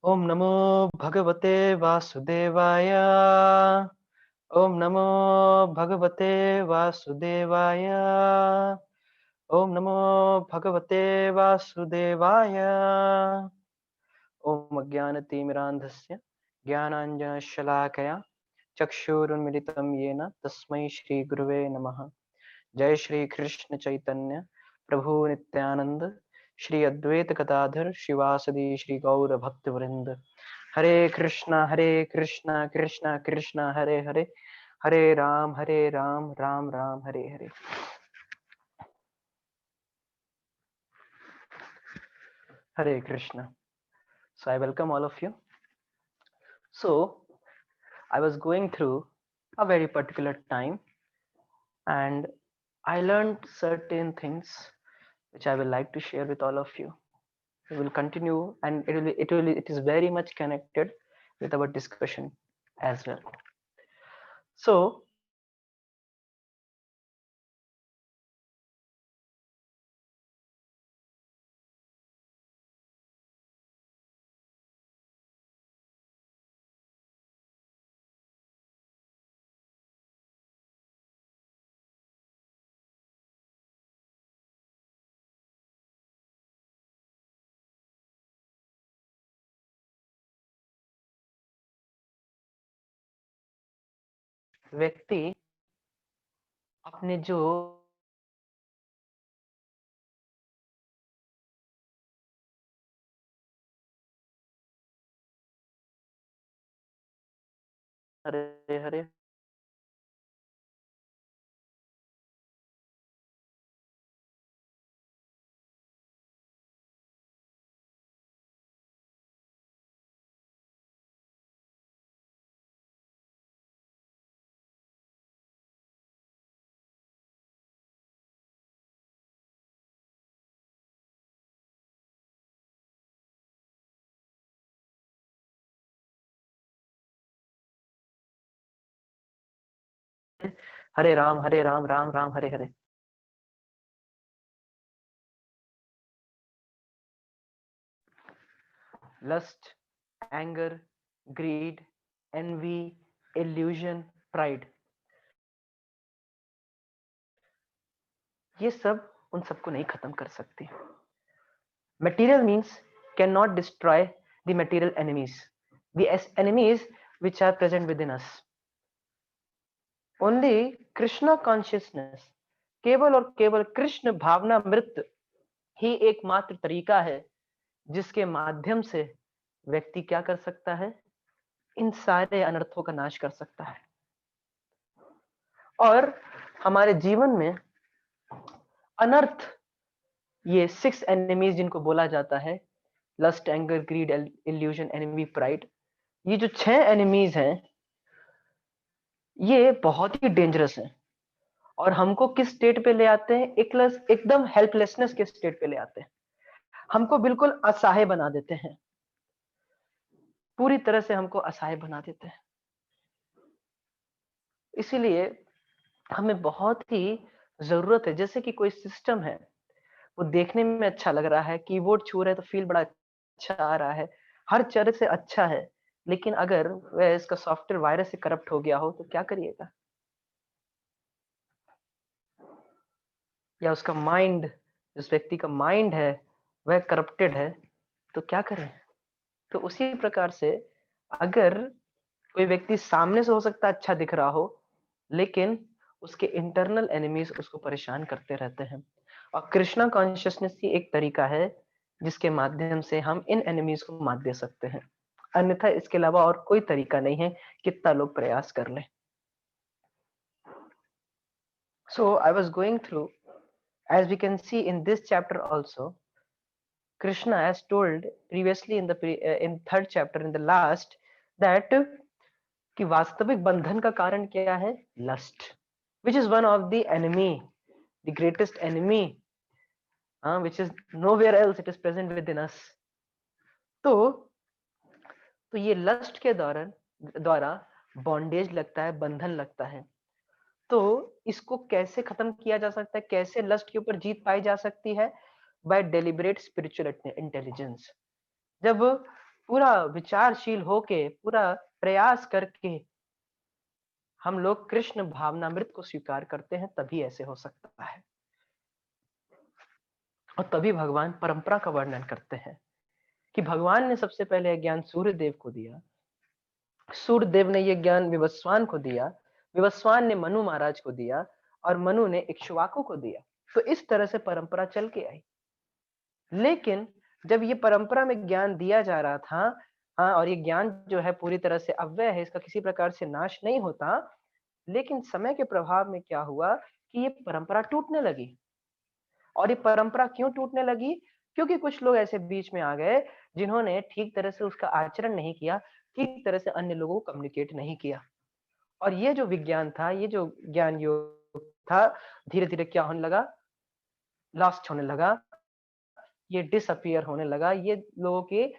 ओम नमो भगवते वासुदेवाय। ओम नमो भगवते वासुदेवाय। ओम नमो भगवते वासुदेवाय। ओम अज्ञानतिमिरान्धस्य ज्ञानाञ्जनशलाकया चक्षुरुन्मिलितं येन तस्मै श्रीगुरुवे नमः। जय श्री कृष्ण चैतन्य प्रभु नित्यानंद श्री अद्वैत गदाधर शिवासदि श्री गौर भक्त वृंद। हरे कृष्णा कृष्णा कृष्णा हरे हरे, हरे राम राम राम हरे हरे। हरे Krishna. So I welcome all of you. So I was going through a very particular time and I learned certain things which I will like to share with all of you. We will continue and it is very much connected with our discussion as well. So व्यक्ति अपने जो Hare Hare Hare Ram Ram Ram Hare Hare. Lust, anger, greed, envy, illusion, pride, ये सब उन सबको नहीं खत्म कर सकती। Material means cannot destroy the material enemies, the enemies which are present within us. Only Krishna consciousness, केवल और केवल कृष्ण भावनामृत ही एकमात्र तरीका है जिसके माध्यम से व्यक्ति क्या कर सकता है, इन सारे अनर्थों का नाश कर सकता है। और हमारे जीवन में अनर्थ, ये 6 एनिमीज जिनको बोला जाता है, lust, anger, greed, illusion, enemy, pride, ये जो 6 एनिमीज हैं ये बहुत ही डेंजरस है और हमको किस स्टेट पे ले आते हैं, एकदम हेल्पलेसनेस के स्टेट पे ले आते हैं। हमको बिल्कुल असहाय बना देते हैं, पूरी तरह से हमको असहाय बना देते हैं। इसीलिए हमें बहुत ही जरूरत है, जैसे कि कोई सिस्टम है, वो देखने में अच्छा लग रहा है, कीबोर्ड छू रहे तो फील बड़ा अच्छा आ रहा है, हर तरह से अच्छा है, लेकिन अगर वह इसका सॉफ्टवेयर वायरस से करप्ट हो गया हो तो क्या करिएगा? या उसका माइंड, जिस व्यक्ति का माइंड है वह करप्टेड है तो क्या करें? तो उसी प्रकार से अगर कोई व्यक्ति सामने से हो सकता है अच्छा दिख रहा हो, लेकिन उसके इंटरनल एनिमीज उसको परेशान करते रहते हैं। और कृष्णा कॉन्शियसनेस ही एक तरीका है जिसके माध्यम से हम इन एनिमीज को मात दे सकते हैं। अन्यथा इसके अलावा और कोई तरीका नहीं है, कितना लोग प्रयास कर लें। So I was going through, as we can see in this chapter also, Krishna has told previously in the in third chapter, in the last, that कि वास्तविक बंधन का कारण क्या है? Lust, which is one of the enemy, the greatest enemy, which is nowhere else, it is present within us. तो ये lust के द्वारा बॉन्डेज लगता है, बंधन लगता है। तो इसको कैसे खत्म किया जा सकता है, कैसे लस्ट के ऊपर जीत पाई जा सकती है? By deliberate spiritual intelligence. जब पूरा विचारशील होके, पूरा प्रयास करके हम लोग कृष्ण भावनामृत को स्वीकार करते हैं, तभी ऐसे हो सकता है। और तभी भगवान परंपरा का वर्णन करते हैं कि भगवान ने सबसे पहले ज्ञान सूर्य देव को दिया, सूर्य देव ने ये ज्ञान विवस्वान को दिया, विवस्वान ने मनु महाराज को दिया, और मनु ने इक्ष्वाकु को दिया। तो इस तरह से परंपरा चल के आई। लेकिन जब ये परंपरा में ज्ञान दिया जा रहा था, हाँ, और ये ज्ञान जो है पूरी तरह से अव्यय है, इसका किसी प्रकार से नाश नहीं होता, लेकिन समय के प्रभाव में क्या हुआ कि ये परंपरा टूटने लगी। और ये परंपरा क्यों टूटने लगी? क्योंकि कुछ लोग ऐसे बीच में आ गए जिन्होंने ठीक तरह से उसका आचरण नहीं किया, ठीक तरह से अन्य लोगों को कम्युनिकेट नहीं किया। और ये जो विज्ञान था, ये जो ज्ञान योग था, धीरे धीरे क्या होने लगा? लॉस्ट होने लगा, ये डिसअपियर होने लगा, ये लोगों की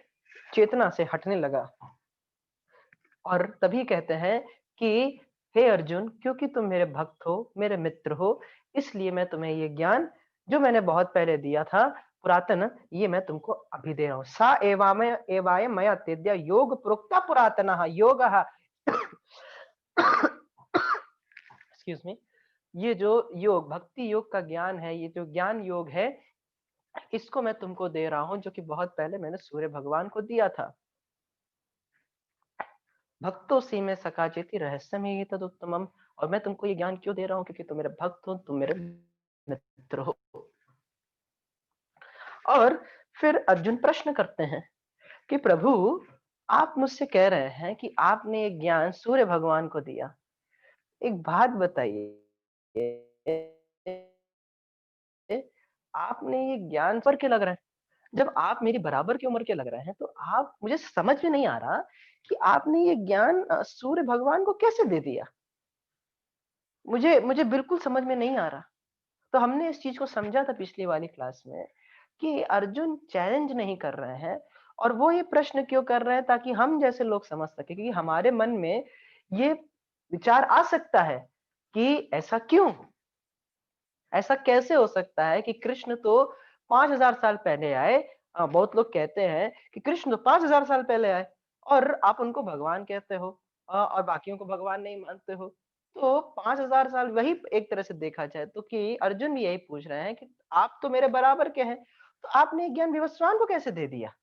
चेतना से हटने लगा। और तभी कहते हैं कि हे अर्जुन, क्योंकि तुम मेरे भक्त हो, मेरे मित्र हो, इसलिए मैं तुम्हें ये ज्ञान जो मैंने बहुत पहले दिया था, पुरातन, ये मैं तुमको अभी दे रहा हूँ। सा एवामय एवाय मया तेद्या योग प्रोक्ता पुरातनः योगः। Excuse me. ये जो योग, भक्ति योग का ज्ञान है, ये जो ज्ञान योग है, इसको मैं तुमको दे रहा हूँ, जो कि बहुत पहले मैंने सूर्य भगवान को दिया था। भक्तों सी में सकाचेति रहस्य में ये तदुत्तमम। और मैं तुमको ये ज्ञान क्यों दे रहा हूँ? क्योंकि तुम मेरे भक्त हो, तुम मेरे मित्र हो। और फिर अर्जुन प्रश्न करते हैं कि प्रभु, आप मुझसे कह रहे हैं कि आपने ये ज्ञान सूर्य भगवान को दिया। एक बात बताइए, आपने ये ज्ञान पर के लग रहे हैं, जब आप मेरी बराबर की उम्र के लग रहे हैं, तो आप, मुझे समझ में नहीं आ रहा कि आपने ये ज्ञान सूर्य भगवान को कैसे दे दिया। मुझे मुझे बिल्कुल समझ में नहीं आ रहा। तो हमने इस चीज को समझा था पिछली वाली क्लास में कि अर्जुन चैलेंज नहीं कर रहे हैं, और वो ये प्रश्न क्यों कर रहे हैं, ताकि हम जैसे लोग समझ सके, क्योंकि हमारे मन में ये विचार आ सकता है कि ऐसा क्यों, ऐसा कैसे हो सकता है कि कृष्ण तो 5000 साल पहले आए। बहुत लोग कहते हैं कि कृष्ण तो 5000 साल पहले आए, और आप उनको भगवान कहते हो, और बाकियों को भगवान नहीं मानते हो। तो 5000 साल, वही एक तरह से देखा जाए तो, कि अर्जुन भी यही पूछ रहे हैं कि आप तो मेरे बराबर के हैं, तो आपने ज्ञान विवस्वान को कैसे दे दिया?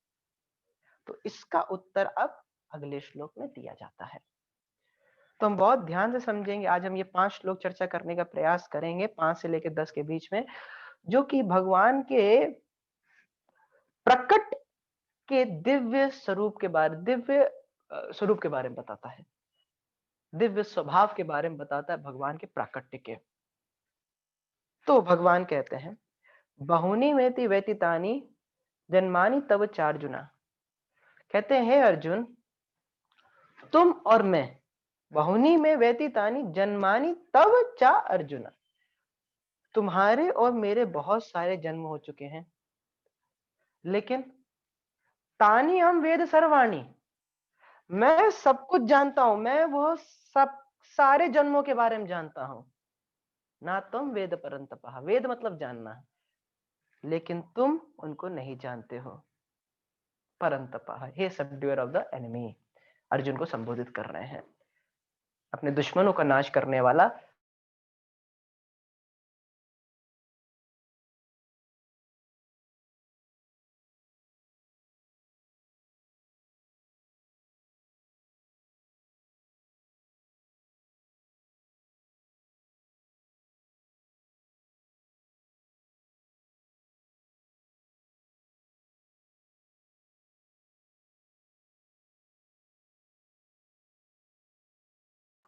तो इसका उत्तर अब अगले श्लोक में दिया जाता है। तो हम बहुत ध्यान से समझेंगे। आज हम ये 5 श्लोक चर्चा करने का प्रयास करेंगे, 5 से लेकर 10 के बीच में, जो कि भगवान के प्रकट के दिव्य स्वरूप के बारे, दिव्य स्वरूप के बारे में बताता है, दिव्य स्वभाव के बारे में बताता है, भगवान के प्राकट्य के। तो भगवान कहते हैं, बहुनी वेति व्यतीतानि जन्मानि तव चार्जुना। कहते हैं, हे अर्जुन, तुम और मैं, बहुनी में व्यतीतानि जन्मानि तव चा अर्जुना, तुम्हारे और मेरे बहुत सारे जन्म हो चुके हैं, लेकिन तानी हम वेद सर्वाणी, मैं सब कुछ जानता हूं, मैं वो सब सारे जन्मों के बारे में जानता हूं। ना तुम वेद परंतपः, वेद मतलब जानना, लेकिन तुम उनको नहीं जानते हो। परंतपः, हे सबड्यूअर ऑफ द एनिमी, अर्जुन को संबोधित कर रहे हैं, अपने दुश्मनों का नाश करने वाला।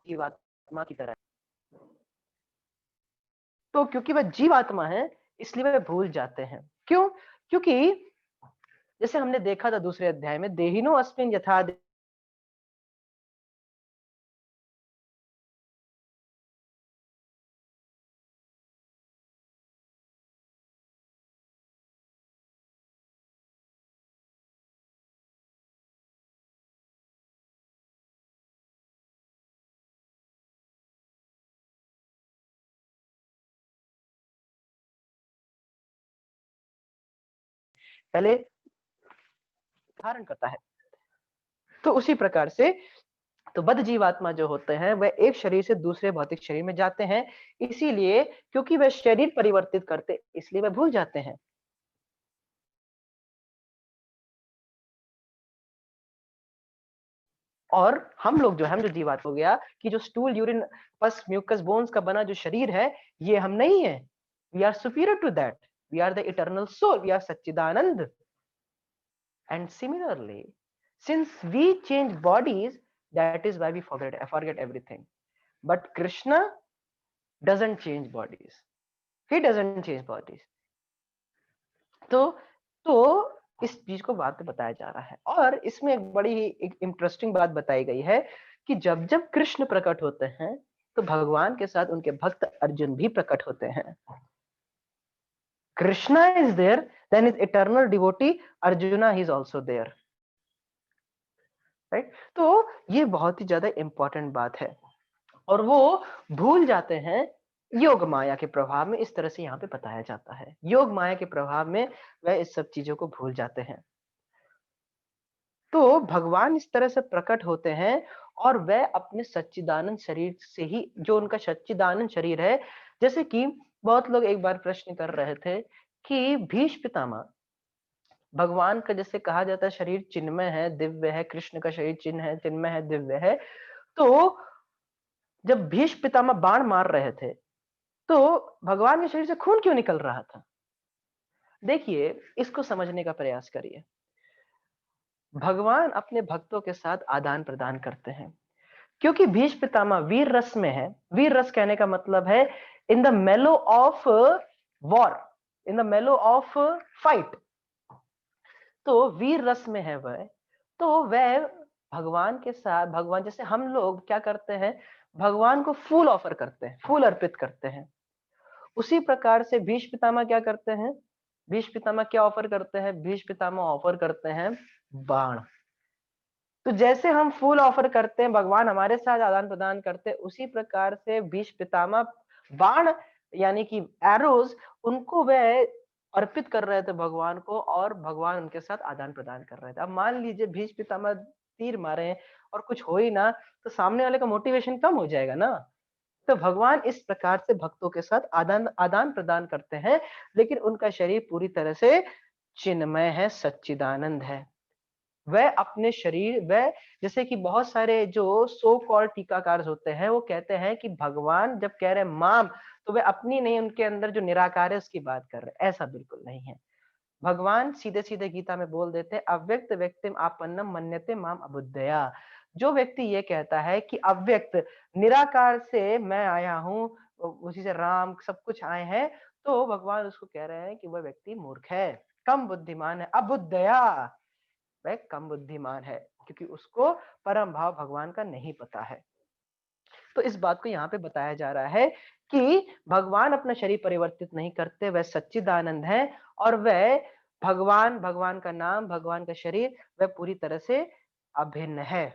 जीवात्मा की तरह, तो क्योंकि वह जीवात्मा है, इसलिए वे भूल जाते हैं। क्यों? क्योंकि जैसे हमने देखा था दूसरे अध्याय में, देहिनो अस्मिन यथा, पहले धारण करता है। तो उसी प्रकार से तो बद्ध जीवात्मा जो होते हैं वह एक शरीर से दूसरे भौतिक शरीर में जाते हैं, इसीलिए क्योंकि वह शरीर परिवर्तित करते इसलिए वह भूल जाते हैं। और हम लोग जो हम जो जीवात्मा हो गया कि जो stool urine pus mucus bones का बना जो शरीर है, ये हम नहीं है। We are superior to that, we are the eternal soul, we are sachchidananda. And similarly, since we change bodies, that is why we forget everything. But Krishna doesn't change bodies. He doesn't change bodies. तो इस चीज को बात में बताया जा रहा है, और इसमें एक बड़ी ही एक इंटरेस्टिंग बात बताई गई है कि जब जब कृष्ण प्रकट होते हैं तो भगवान के साथ उनके भक्त अर्जुन भी प्रकट होते हैं। Krishna is there, then is eternal devotee Arjuna is also there, right. तो ये बहुत ही ज्यादा इंपॉर्टेंट बात है, और वो भूल जाते हैं योग माया के प्रभाव में। इस तरह से यहाँ पे बताया जाता है, योग माया के प्रभाव में वह इस सब चीजों को भूल जाते हैं। तो भगवान इस तरह से प्रकट होते हैं, और वह अपने सच्चिदानंद शरीर से ही, जो उनका सच्चिदानंद शरीर है, जैसे कि बहुत लोग एक बार प्रश्न कर रहे थे कि भीष्म पितामह भगवान का जैसे कहा जाता है शरीर चिन्मय है, दिव्य है, कृष्ण का शरीर चिन्ह है, चिन्मय है, दिव्य है। तो जब भीष्म पितामह बाण मार रहे थे तो भगवान के शरीर से खून क्यों निकल रहा था? देखिए, इसको समझने का प्रयास करिए। भगवान अपने भक्तों के साथ आदान प्रदान करते हैं, क्योंकि भीष्म पितामह वीर रस में है। वीर रस कहने का मतलब है इन द मेलो ऑफ वॉर, इन द मेलो ऑफ फाइट। तो वीर रस में है वह, तो वह भगवान के साथ, भगवान जैसे हम लोग क्या करते हैं, भगवान को फूल ऑफर करते हैं, फूल अर्पित करते हैं, उसी प्रकार से भीष्म पितामह क्या करते हैं, भीष्म पितामह क्या ऑफर करते हैं, भीष्म पितामह ऑफर करते हैं बाण। तो जैसे हम फूल ऑफर करते हैं, भगवान हमारे साथ आदान प्रदान करते हैं, उसी प्रकार से भीष्म पितामह बाण यानी कि एरोज उनको वह अर्पित कर रहे थे भगवान को, और भगवान उनके साथ आदान प्रदान कर रहे थे। अब मान लीजिए भीष्म पितामह तीर मारे हैं और कुछ हो ही ना, तो सामने वाले का मोटिवेशन कम हो जाएगा ना। तो भगवान इस प्रकार से भक्तों के साथ आदान आदान प्रदान करते हैं, लेकिन उनका शरीर पूरी तरह से चिन्मय है, सच्चिदानंद है। वह अपने शरीर, वह जैसे कि बहुत सारे जो सो कॉल्ड टीकाकार होते हैं वो कहते हैं कि भगवान जब कह रहे हैं माम, तो वे अपनी नहीं, उनके अंदर जो निराकार है उसकी बात कर रहे हैं। ऐसा बिल्कुल नहीं है। भगवान सीधे सीधे गीता में बोल देते हैं, अव्यक्त व्यक्तिम आपन्नम मन्यते माम अबुद्धया। जो व्यक्ति ये कहता है कि अव्यक्त निराकार से मैं आया हूँ, उसी से राम सब कुछ आए हैं, तो भगवान उसको कह रहे हैं कि वह व्यक्ति मूर्ख है, कम बुद्धिमान है, अबुद्धया। वह कम बुद्धिमान है क्योंकि उसको परम भाव भगवान का नहीं पता है। तो इस बात को यहाँ पे बताया जा रहा है कि भगवान अपना शरीर परिवर्तित नहीं करते, वह सच्चिदानंद है, और वह भगवान, भगवान का नाम, भगवान का शरीर, वह पूरी तरह से अभिन्न है।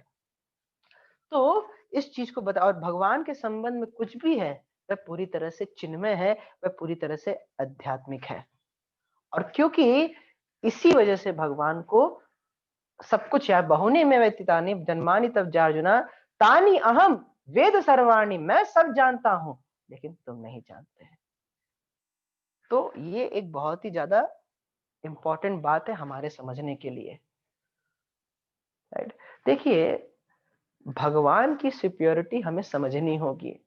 तो इस चीज को बता, और भगवान के संबंध में कुछ भी है वह पूरी तरह से चिन्मय है, वह पूरी तरह से आध्यात्मिक है। और क्योंकि इसी वजह से भगवान को सब कुछ है, बहुनी में व्यतीतानि जन्मानि तब जार्जुना तानी अहम वेद सर्वाणी, मैं सब जानता हूं लेकिन तुम नहीं जानते हैं। तो ये एक बहुत ही ज्यादा इंपॉर्टेंट बात है हमारे समझने के लिए, राइट। देखिए, भगवान की सुप्योरिटी हमें समझनी होगी।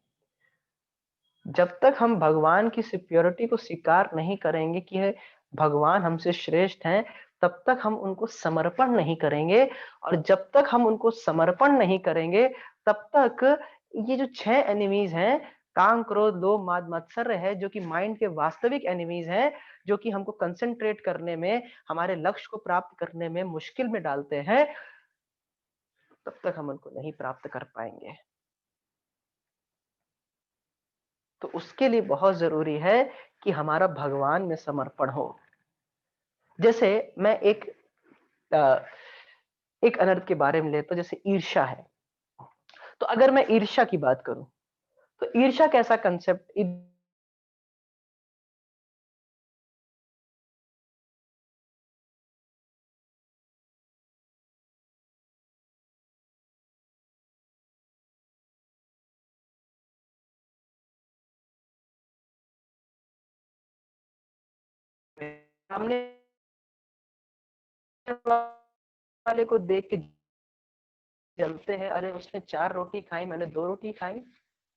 जब तक हम भगवान की सुप्योरिटी को स्वीकार नहीं करेंगे कि भगवान हमसे श्रेष्ठ हैं, तब तक हम उनको समर्पण नहीं करेंगे। और जब तक हम उनको समर्पण नहीं करेंगे, तब तक ये जो 6 एनिमीज हैं, काम, क्रोध, लोभ, माद, मत्सर्य है, जो कि माइंड के वास्तविक एनिमीज हैं, जो कि हमको कंसंट्रेट करने में, हमारे लक्ष्य को प्राप्त करने में मुश्किल में डालते हैं, तब तक हम उनको नहीं प्राप्त कर पाएंगे। तो उसके लिए बहुत जरूरी है कि हमारा भगवान में समर्पण हो। जैसे मैं एक अनर्थ के बारे में लेता हूं, जैसे ईर्ष्या है। तो अगर मैं ईर्ष्या की बात करूं, तो ईर्ष्या कैसा कंसेप्ट सामने वाले को देख के जलते हैं, अरे उसने 4 रोटी खाई, मैंने 2 रोटी खाई।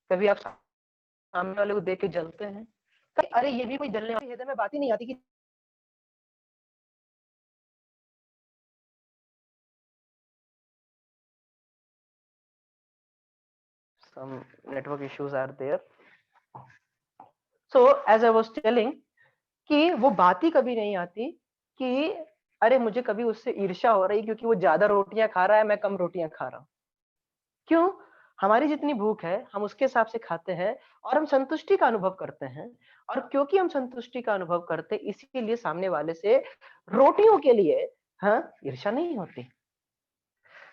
कभी आप सामने वाले को देख के जलते हैं? अरे ये भी कोई जलने वाली हृदय में बात ही नहीं आती कि some network issues are there. So as I was telling कि वो बात ही कभी नहीं आती कि अरे मुझे कभी उससे ईर्ष्या हो रही क्योंकि वो ज्यादा रोटियां खा रहा है, मैं कम रोटियां खा रहा हूँ। क्यों? हमारी जितनी भूख है हम उसके हिसाब से खाते हैं और हम संतुष्टि का अनुभव करते हैं, और क्योंकि हम संतुष्टि का अनुभव करते हैं इसीलिए सामने वाले से रोटियों के लिए हाँ ईर्ष्या नहीं होती।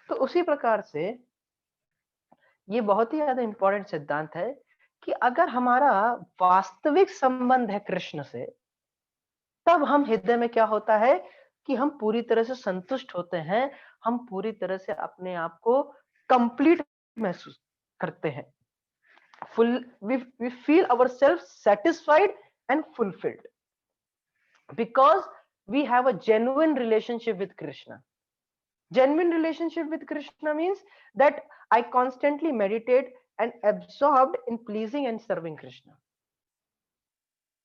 तो उसी प्रकार से ये बहुत ही ज्यादा इंपॉर्टेंट सिद्धांत है कि अगर हमारा वास्तविक संबंध है कृष्ण से, तब हम हृदय में क्या होता है कि हम पूरी तरह से संतुष्ट होते हैं, हम पूरी तरह से अपने आप को कंप्लीट महसूस करते हैं। we feel ourselves satisfied and fulfilled because we have a genuine relationship with Krishna. Genuine relationship with Krishna means that I constantly meditate and absorbed in pleasing and serving Krishna.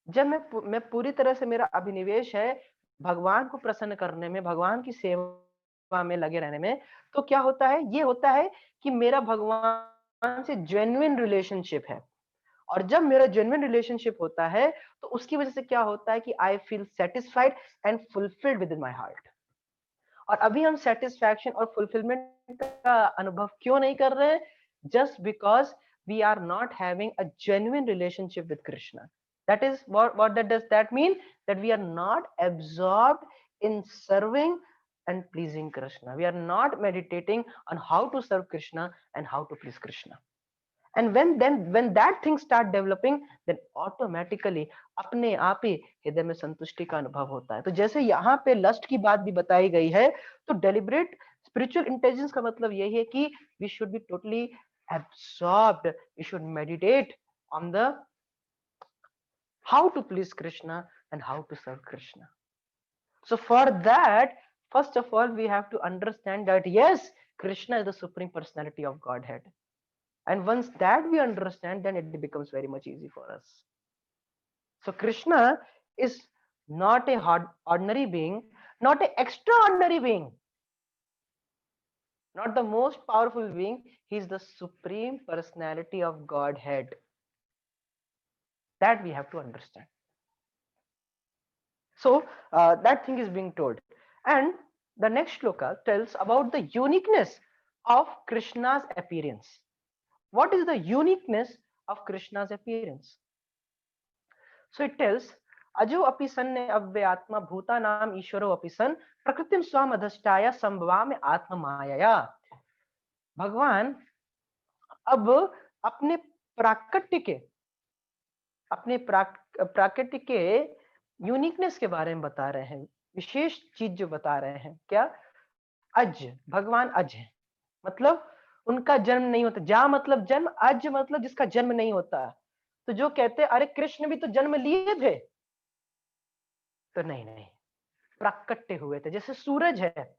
जब मैं पूरी तरह से मेरा अभिनिवेश है भगवान को प्रसन्न करने में, भगवान की सेवा में लगे रहने में, तो क्या होता है? ये होता है कि मेरा भगवान से जेन्युइन रिलेशनशिप है। और जब मेरा जेन्युइन रिलेशनशिप होता है तो उसकी वजह से क्या होता है कि I feel satisfied and fulfilled with in my heart. और अभी हम सेटिस्फैक्शन और फुलफिलमेंट का अनुभव क्यों नहीं कर रहे हैं? Just because we are not having a genuine relationship with Krishna. That is what that does that mean? That we are not absorbed in serving and pleasing Krishna. We are not meditating on how to serve Krishna and how to please Krishna. And when that thing start developing, then automatically अपने आप ही हृदय में संतुष्टि का अनुभव होता है। तो जैसे यहाँ पे लस्ट की बात भी बताई गई है, तो डेलिब्रेट स्पिरिचुअल इंटेलिजेंस का मतलब यही है कि we should be totally absorbed, we should meditate on the how to please Krishna and how to serve Krishna. So for that, first of all, we have to understand that yes, Krishna is the supreme personality of Godhead. And once that we understand, then it becomes very much easy for us. So Krishna is not a ordinary being, not an extraordinary being, not the most powerful being. He is the supreme personality of Godhead. That we have to understand. So that thing is being told. And the next shloka tells about the uniqueness of Krishna's appearance. What is the uniqueness of Krishna's appearance? So it tells, अजो अपि सन्ने अव्ययात्मा भूता नाम ईश्वरो अपि सन प्रकृतिम स्वाम अधिष्ठाय संभवामि आत्म मायया। भगवान अब अपने प्राकृतिक के प्राकृतिक के यूनिकनेस के बारे में बता रहे हैं, विशेष चीज जो बता रहे हैं। क्या? अज, भगवान अज है, मतलब उनका जन्म नहीं होता। जा मतलब जन्म, अज मतलब जिसका जन्म नहीं होता। तो जो कहते अरे कृष्ण भी तो जन्म लिए थे, तो नहीं, प्राकट्य हुए थे। जैसे सूरज है,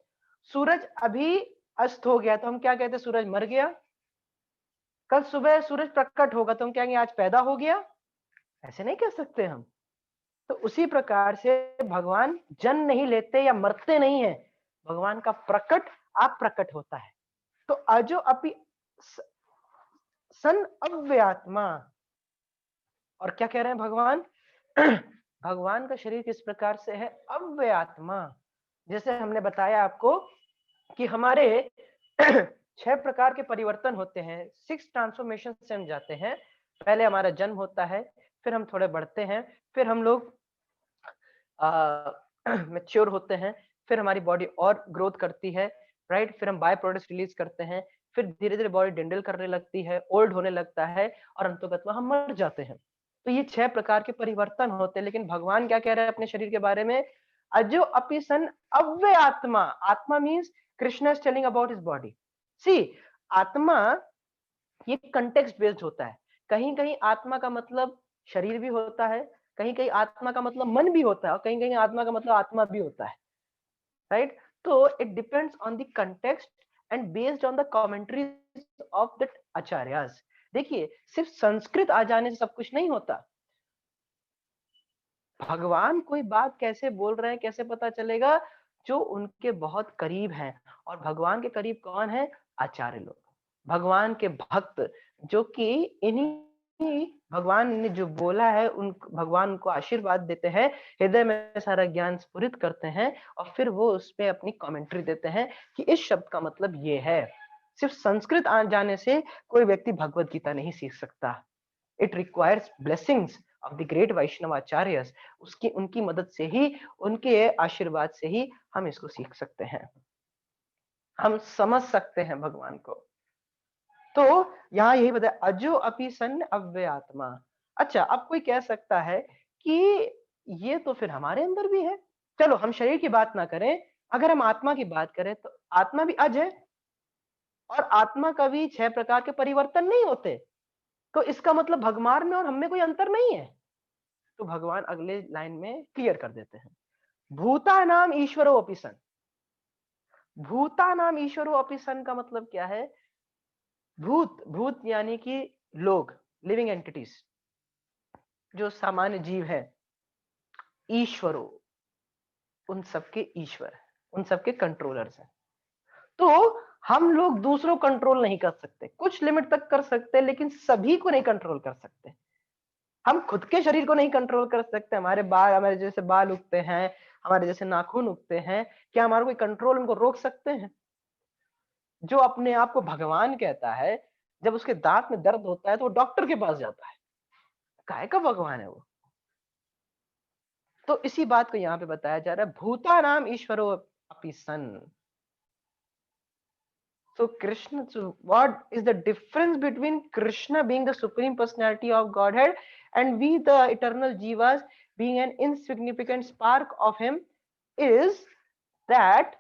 सूरज अभी अस्त हो गया तो हम क्या कहते? सूरज मर गया। कल सुबह सूरज प्रकट होगा तो हम कहेंगे आज पैदा हो गया। ऐसे नहीं कह सकते हम। तो उसी प्रकार से भगवान जन्म नहीं लेते या मरते नहीं है, भगवान का प्रकट आप प्रकट होता है। तो अजो अपि सन अव्ययात्मा। और क्या कह रहे हैं भगवान? भगवान का शरीर किस प्रकार से है? अव्ययात्मा। जैसे हमने बताया आपको कि हमारे 6 प्रकार के परिवर्तन होते हैं, 6 ट्रांसफॉर्मेशन से हम जाते हैं। पहले हमारा जन्म होता है, फिर हम थोड़े बढ़ते हैं, फिर हम लोग मैच्योर होते हैं, फिर हमारी बॉडी और ग्रोथ करती है, राइट? फिर हम बाय प्रोडक्ट्स रिलीज करते हैं, फिर धीरे धीरे बॉडी डिंडल करने लगती है, ओल्ड होने लगता है, और अंततः हम मर जाते हैं। तो ये 6 प्रकार के परिवर्तन होते हैं। लेकिन भगवान क्या कह रहे हैं अपने शरीर के बारे में? अजो अपि सन अव्यय आत्मा। Atma means Krishna is telling about his body. See, आत्मा ये कंटेक्स्ट बेस्ड होता है। कहीं कहीं आत्मा का मतलब शरीर भी होता है, कहीं कहीं आत्मा का मतलब मन भी होता है और कहीं कहीं आत्मा का मतलब आत्मा भी होता है, राइट? तो it depends on the context and based on the commentaries of the acharyas. देखिए, सिर्फ संस्कृत आ जाने से सब कुछ नहीं होता। भगवान कोई बात कैसे बोल रहे हैं, कैसे पता चलेगा? जो उनके बहुत करीब हैं। और भगवान के करीब कौन है? आचार्य लोग, भगवान के भक्त, जो कि इन्हीं भगवान ने जो बोला है उन भगवान उनको आशीर्वाद देते हैं, हृदय में सारा ज्ञान स्फुरित करते हैं और फिर वो उस पे अपनी कमेंट्री देते हैं कि इस शब्द का मतलब ये है। सिर्फ संस्कृत आ जाने से कोई व्यक्ति भगवत गीता नहीं सीख सकता। It requires blessings of the great Vaishnava acharyas. उसकी उनकी मदद से ही, उनके आशीर्वाद से ही हम इसको सीख सकते हैं, हम समझ सकते हैं भगवान को। तो यहाँ यही बताया, अजो अपि सन अव्यय आत्मा। अच्छा, अब कोई कह सकता है कि ये तो फिर हमारे अंदर भी है। चलो हम शरीर की बात ना करें, अगर हम आत्मा की बात करें तो आत्मा भी अज है और आत्मा का भी 6 प्रकार के परिवर्तन नहीं होते। तो इसका मतलब भगवान में और हम में कोई अंतर नहीं है। तो भगवान अगले लाइन में क्लियर कर देते हैं, भूता नाम ईश्वरो अपि सन। भूता नाम ईश्वरो अपि सन का मतलब क्या है? भूत, भूत यानी कि लोग, लिविंग एंटिटीज, जो सामान्य जीव है। ईश्वरो, उन सबके ईश्वर, उन सबके कंट्रोलर्स हैं। तो हम लोग दूसरों को कंट्रोल नहीं कर सकते, कुछ लिमिट तक कर सकते, लेकिन सभी को नहीं कंट्रोल कर सकते। हम खुद के शरीर को नहीं कंट्रोल कर सकते। हमारे बाल, हमारे जैसे बाल उगते हैं, हमारे जैसे नाखून उगते हैं, क्या हमारा कोई कंट्रोल उनको रोक सकते हैं? जो अपने आप को भगवान कहता है, जब उसके दांत में दर्द होता है तो वो डॉक्टर के पास जाता है, काहे का भगवान है वो? तो इसी बात को यहाँ पे बताया जा रहा है, भूता नाम ईश्वरो अपि सन। So Krishna, so what is the difference between Krishna being the supreme personality of Godhead and we the eternal jivas being an insignificant spark of him, is that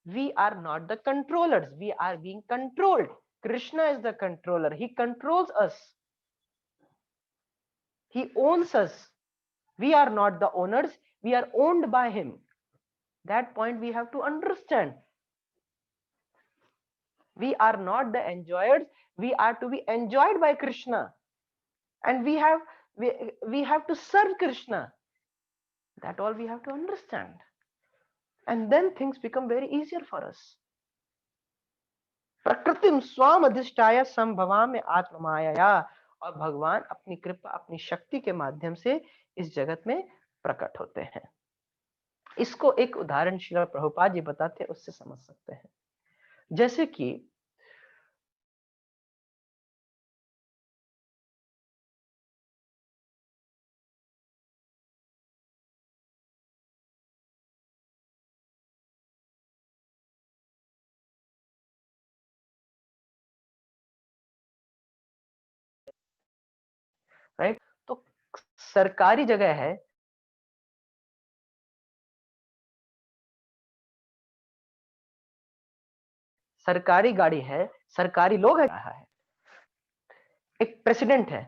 we are not the controllers, we are being controlled. Krishna is the controller, he controls us, he owns us. We are not the owners, we are owned by him. That point we have to understand. We are not the enjoyers, we are to be enjoyed by Krishna, and we have to serve Krishna. That all we have to understand, and then things become very easier for us. प्रकृतिम स्वाम अधिष्ठाय संभवा में आत्ममाया। और भगवान अपनी कृपा, अपनी शक्ति के माध्यम से इस जगत में प्रकट होते हैं। इसको एक उदाहरण श्रील प्रभुपाद जी बताते हैं, उससे समझ सकते हैं। जैसे कि राइट, तो सरकारी जगह है, सरकारी गाड़ी है, सरकारी लोग है, एक प्रेसिडेंट है,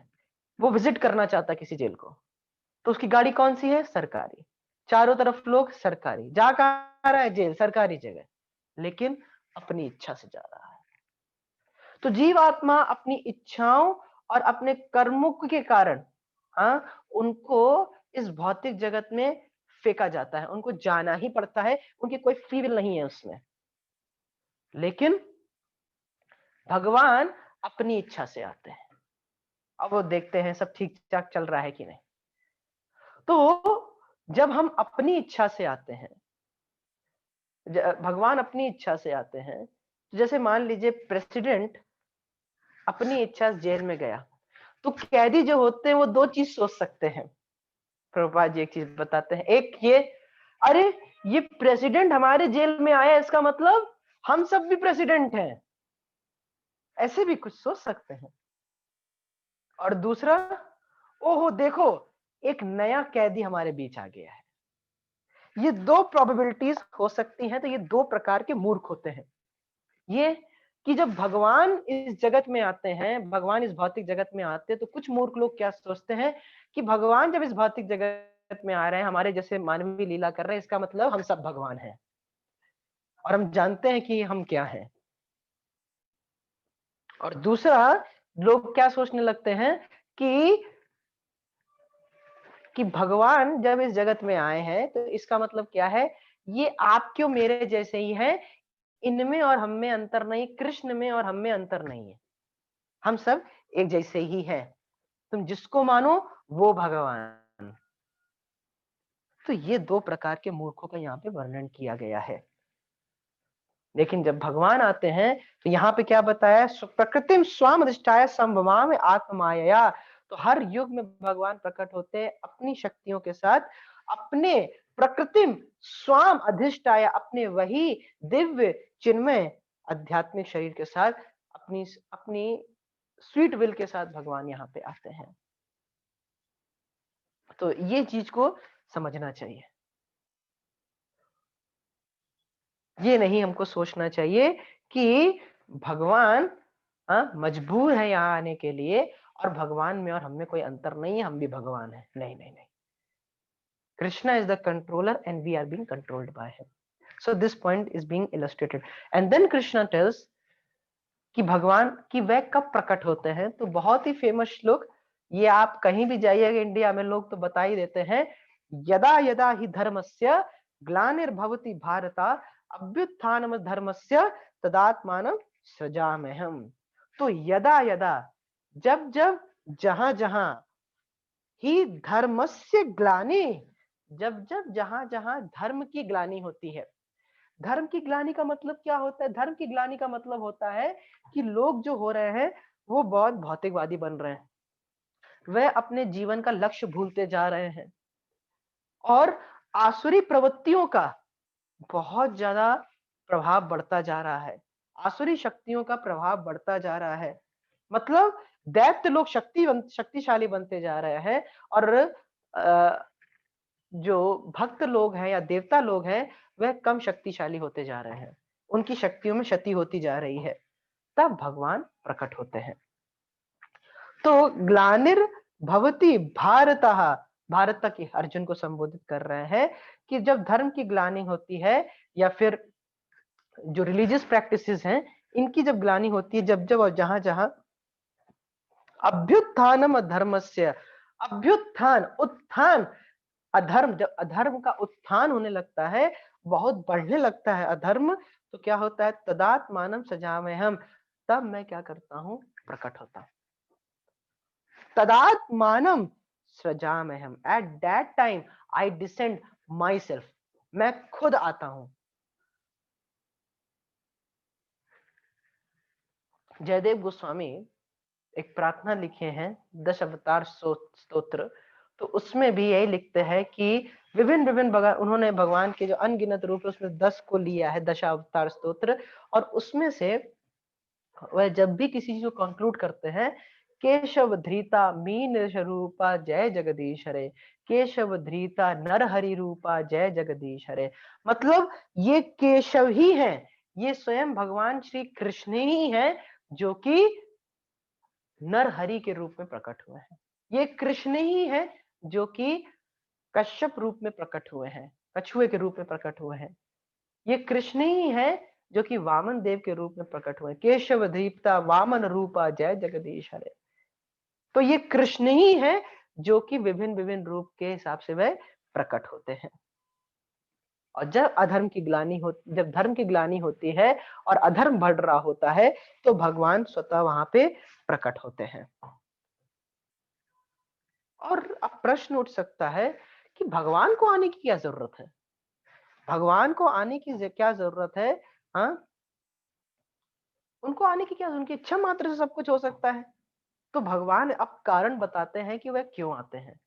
वो विजिट करना चाहता है किसी जेल को, तो उसकी गाड़ी कौन सी है? सरकारी। चारों तरफ लोग, सरकारी। जा कहां रहा है? जेल, सरकारी जगह, लेकिन अपनी इच्छा से जा रहा है। तो जीवात्मा अपनी इच्छाओं और अपने कर्मों के कारण, हाँ, उनको इस भौतिक जगत में फेंका जाता है, उनको जाना ही पड़ता है, उनकी कोई फ्री विल नहीं है उसमें। लेकिन भगवान अपनी इच्छा से आते हैं, अब वो देखते हैं सब ठीक ठाक चल रहा है कि नहीं। तो जब हम अपनी इच्छा से आते हैं, भगवान अपनी इच्छा से आते हैं, तो जैसे मान लीजिए प्रेसिडेंट अपनी इच्छा से जेल में गया, तो कैदी जो होते हैं वो दो चीज सोच सकते हैं। प्रभुपाद जी एक चीज बताते हैं, एक ये, अरे ये प्रेसिडेंट हमारे जेल में आया, इसका मतलब हम सब भी प्रेसिडेंट हैं, ऐसे भी कुछ सोच सकते हैं। और दूसरा, ओहो देखो एक नया कैदी हमारे बीच आ गया है। ये दो प्रोबेबिलिटीज हो सकती हैं, तो ये दो प्रकार के मूर्ख होते हैं। ये कि जब भगवान इस जगत में आते हैं, भगवान इस भौतिक जगत में आते हैं, तो कुछ मूर्ख लोग क्या सोचते हैं कि भगवान जब इस भौतिक जगत में आ रहे हैं, हमारे जैसे मानवीय लीला कर रहे हैं, इसका मतलब हम सब भगवान हैं और हम जानते हैं कि हम क्या हैं। और दूसरा, लोग क्या सोचने लगते हैं कि भगवान जब इस जगत में आए हैं तो इसका मतलब क्या है, ये आप क्यों मेरे जैसे ही हैं, इनमें और हम में अंतर नहीं, कृष्ण में और हम में अंतर नहीं है, हम सब एक जैसे ही हैं, तुम जिसको मानो वो भगवान। तो ये दो प्रकार के मूर्खों का यहाँ पे वर्णन किया गया है। लेकिन जब भगवान आते हैं तो यहाँ पे क्या बताया, प्रकृतिम स्वाम अधिष्ठाय संभवामि आत्माया। तो हर युग में भगवान प्रकट होते हैं अपनी शक्तियों के साथ, अपने प्रकृतिम स्वाम अधिष्ठाय, अपने वही दिव्य चिन्मय आध्यात्मिक शरीर के साथ, अपनी अपनी स्वीट विल के साथ भगवान यहाँ पे आते हैं। तो ये चीज को समझना चाहिए, ये नहीं हमको सोचना चाहिए कि भगवान मजबूर है यहाँ आने के लिए और भगवान में और हम में कोई अंतर नहीं है, हम भी भगवान है। नहीं नहीं नहीं, Krishna is the controller and we are being controlled by him. So this point is being illustrated and then Krishna tells कि भगवान की वह कब प्रकट होते हैं। तो बहुत ही फेमस श्लोक, ये आप कहीं भी जाइएगा इंडिया में लोग तो बता ही देते हैं, यदा यदा ही धर्मस्य ग्लानिर्भवति भारत अभ्युत्थानम धर्मस्य तदात्मानं सृजाम्यहम्। तो यदा यदा, जब जब, जहां जहां, ही धर्मस्य ग्लानि, जब जब, जहां जहां धर्म की ग्लानि होती है। धर्म की ग्लानि का मतलब क्या होता है, धर्म की ग्लानि का मतलब होता है कि लोग जो हो रहे हैं वो बहुत भौतिकवादी बन रहे हैं, वह अपने जीवन का लक्ष्य भूलते जा रहे हैं और आसुरी प्रवृत्तियों का बहुत ज्यादा प्रभाव बढ़ता जा रहा है, आसुरी शक्तियों का प्रभाव बढ़ता जा रहा है। मतलब दैत्य लोग शक्तिशाली बनते जा रहे हैं और जो भक्त लोग हैं या देवता लोग हैं वह कम शक्तिशाली होते जा रहे हैं, उनकी शक्तियों में क्षति होती जा रही है। तब भगवान प्रकट होते हैं। तो ग्लानिर भवति भारतः, भारत की अर्जुन को संबोधित कर रहे हैं कि जब धर्म की ग्लानि होती है या फिर जो रिलीजियस प्रैक्टिसेस हैं इनकी जब ग्लानि होती है, जब जब और जहां जहां, अभ्युत्थानम धर्मस्य, अभ्युत्थान उत्थान, अधर्म, जब अधर्म का उत्थान होने लगता है, बहुत बढ़ने लगता है अधर्म, तो क्या होता है, तदात्मानं सृजाम्यहम्, तब मैं क्या करता हूं, प्रकट होता हूं। तदात्मानं सृजाम्यहम्, at that time I descend myself, मैं खुद आता हूं। जयदेव गोस्वामी एक प्रार्थना लिखे हैं, दश अवतार स्तोत्र, तो उसमें भी यही लिखते हैं कि विभिन्न विभिन्न भगवान, उन्होंने भगवान के जो अनगिनत रूप है उसमें 10 को लिया है, दशावतार स्तोत्र, और उसमें से वह जब भी किसी चीज को कंक्लूड करते हैं, केशव धृता मीन रूपा जय जगदीश हरे, केशव धृता नर हरि रूपा जय जगदीश हरे। मतलब ये केशव ही है, ये स्वयं भगवान श्री कृष्ण ही है जो कि नर हरि के रूप में प्रकट हुए हैं। ये कृष्ण ही है जो कि कश्यप रूप में प्रकट हुए हैं, कछुए के रूप में प्रकट हुए हैं। ये कृष्ण ही है जो कि वामन देव के रूप में प्रकट हुए, केशव दीप्ता वामन रूपा जय जगदीश हरे। तो ये कृष्ण ही है जो कि विभिन्न विभिन्न रूप के हिसाब से वह प्रकट होते हैं। और जब अधर्म की ग्लानि होती, जब धर्म की ग्लानि होती है और अधर्म बढ़ रहा होता है, तो भगवान स्वतः वहां पे प्रकट होते हैं। और अब प्रश्न उठ सकता है कि भगवान को आने की क्या जरूरत है, भगवान को आने की क्या जरूरत है, हाँ, उनको आने की क्या, उनकी इच्छा मात्र से सब कुछ हो सकता है। तो भगवान अब कारण बताते हैं कि वह क्यों आते हैं।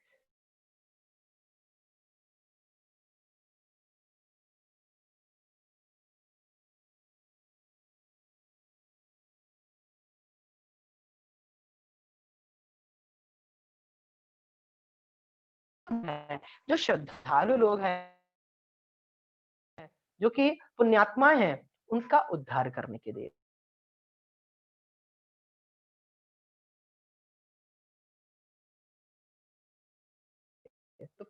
जो श्रद्धालु लोग हैं, जो कि पुण्यात्मा हैं, उनका उद्धार करने के लिए।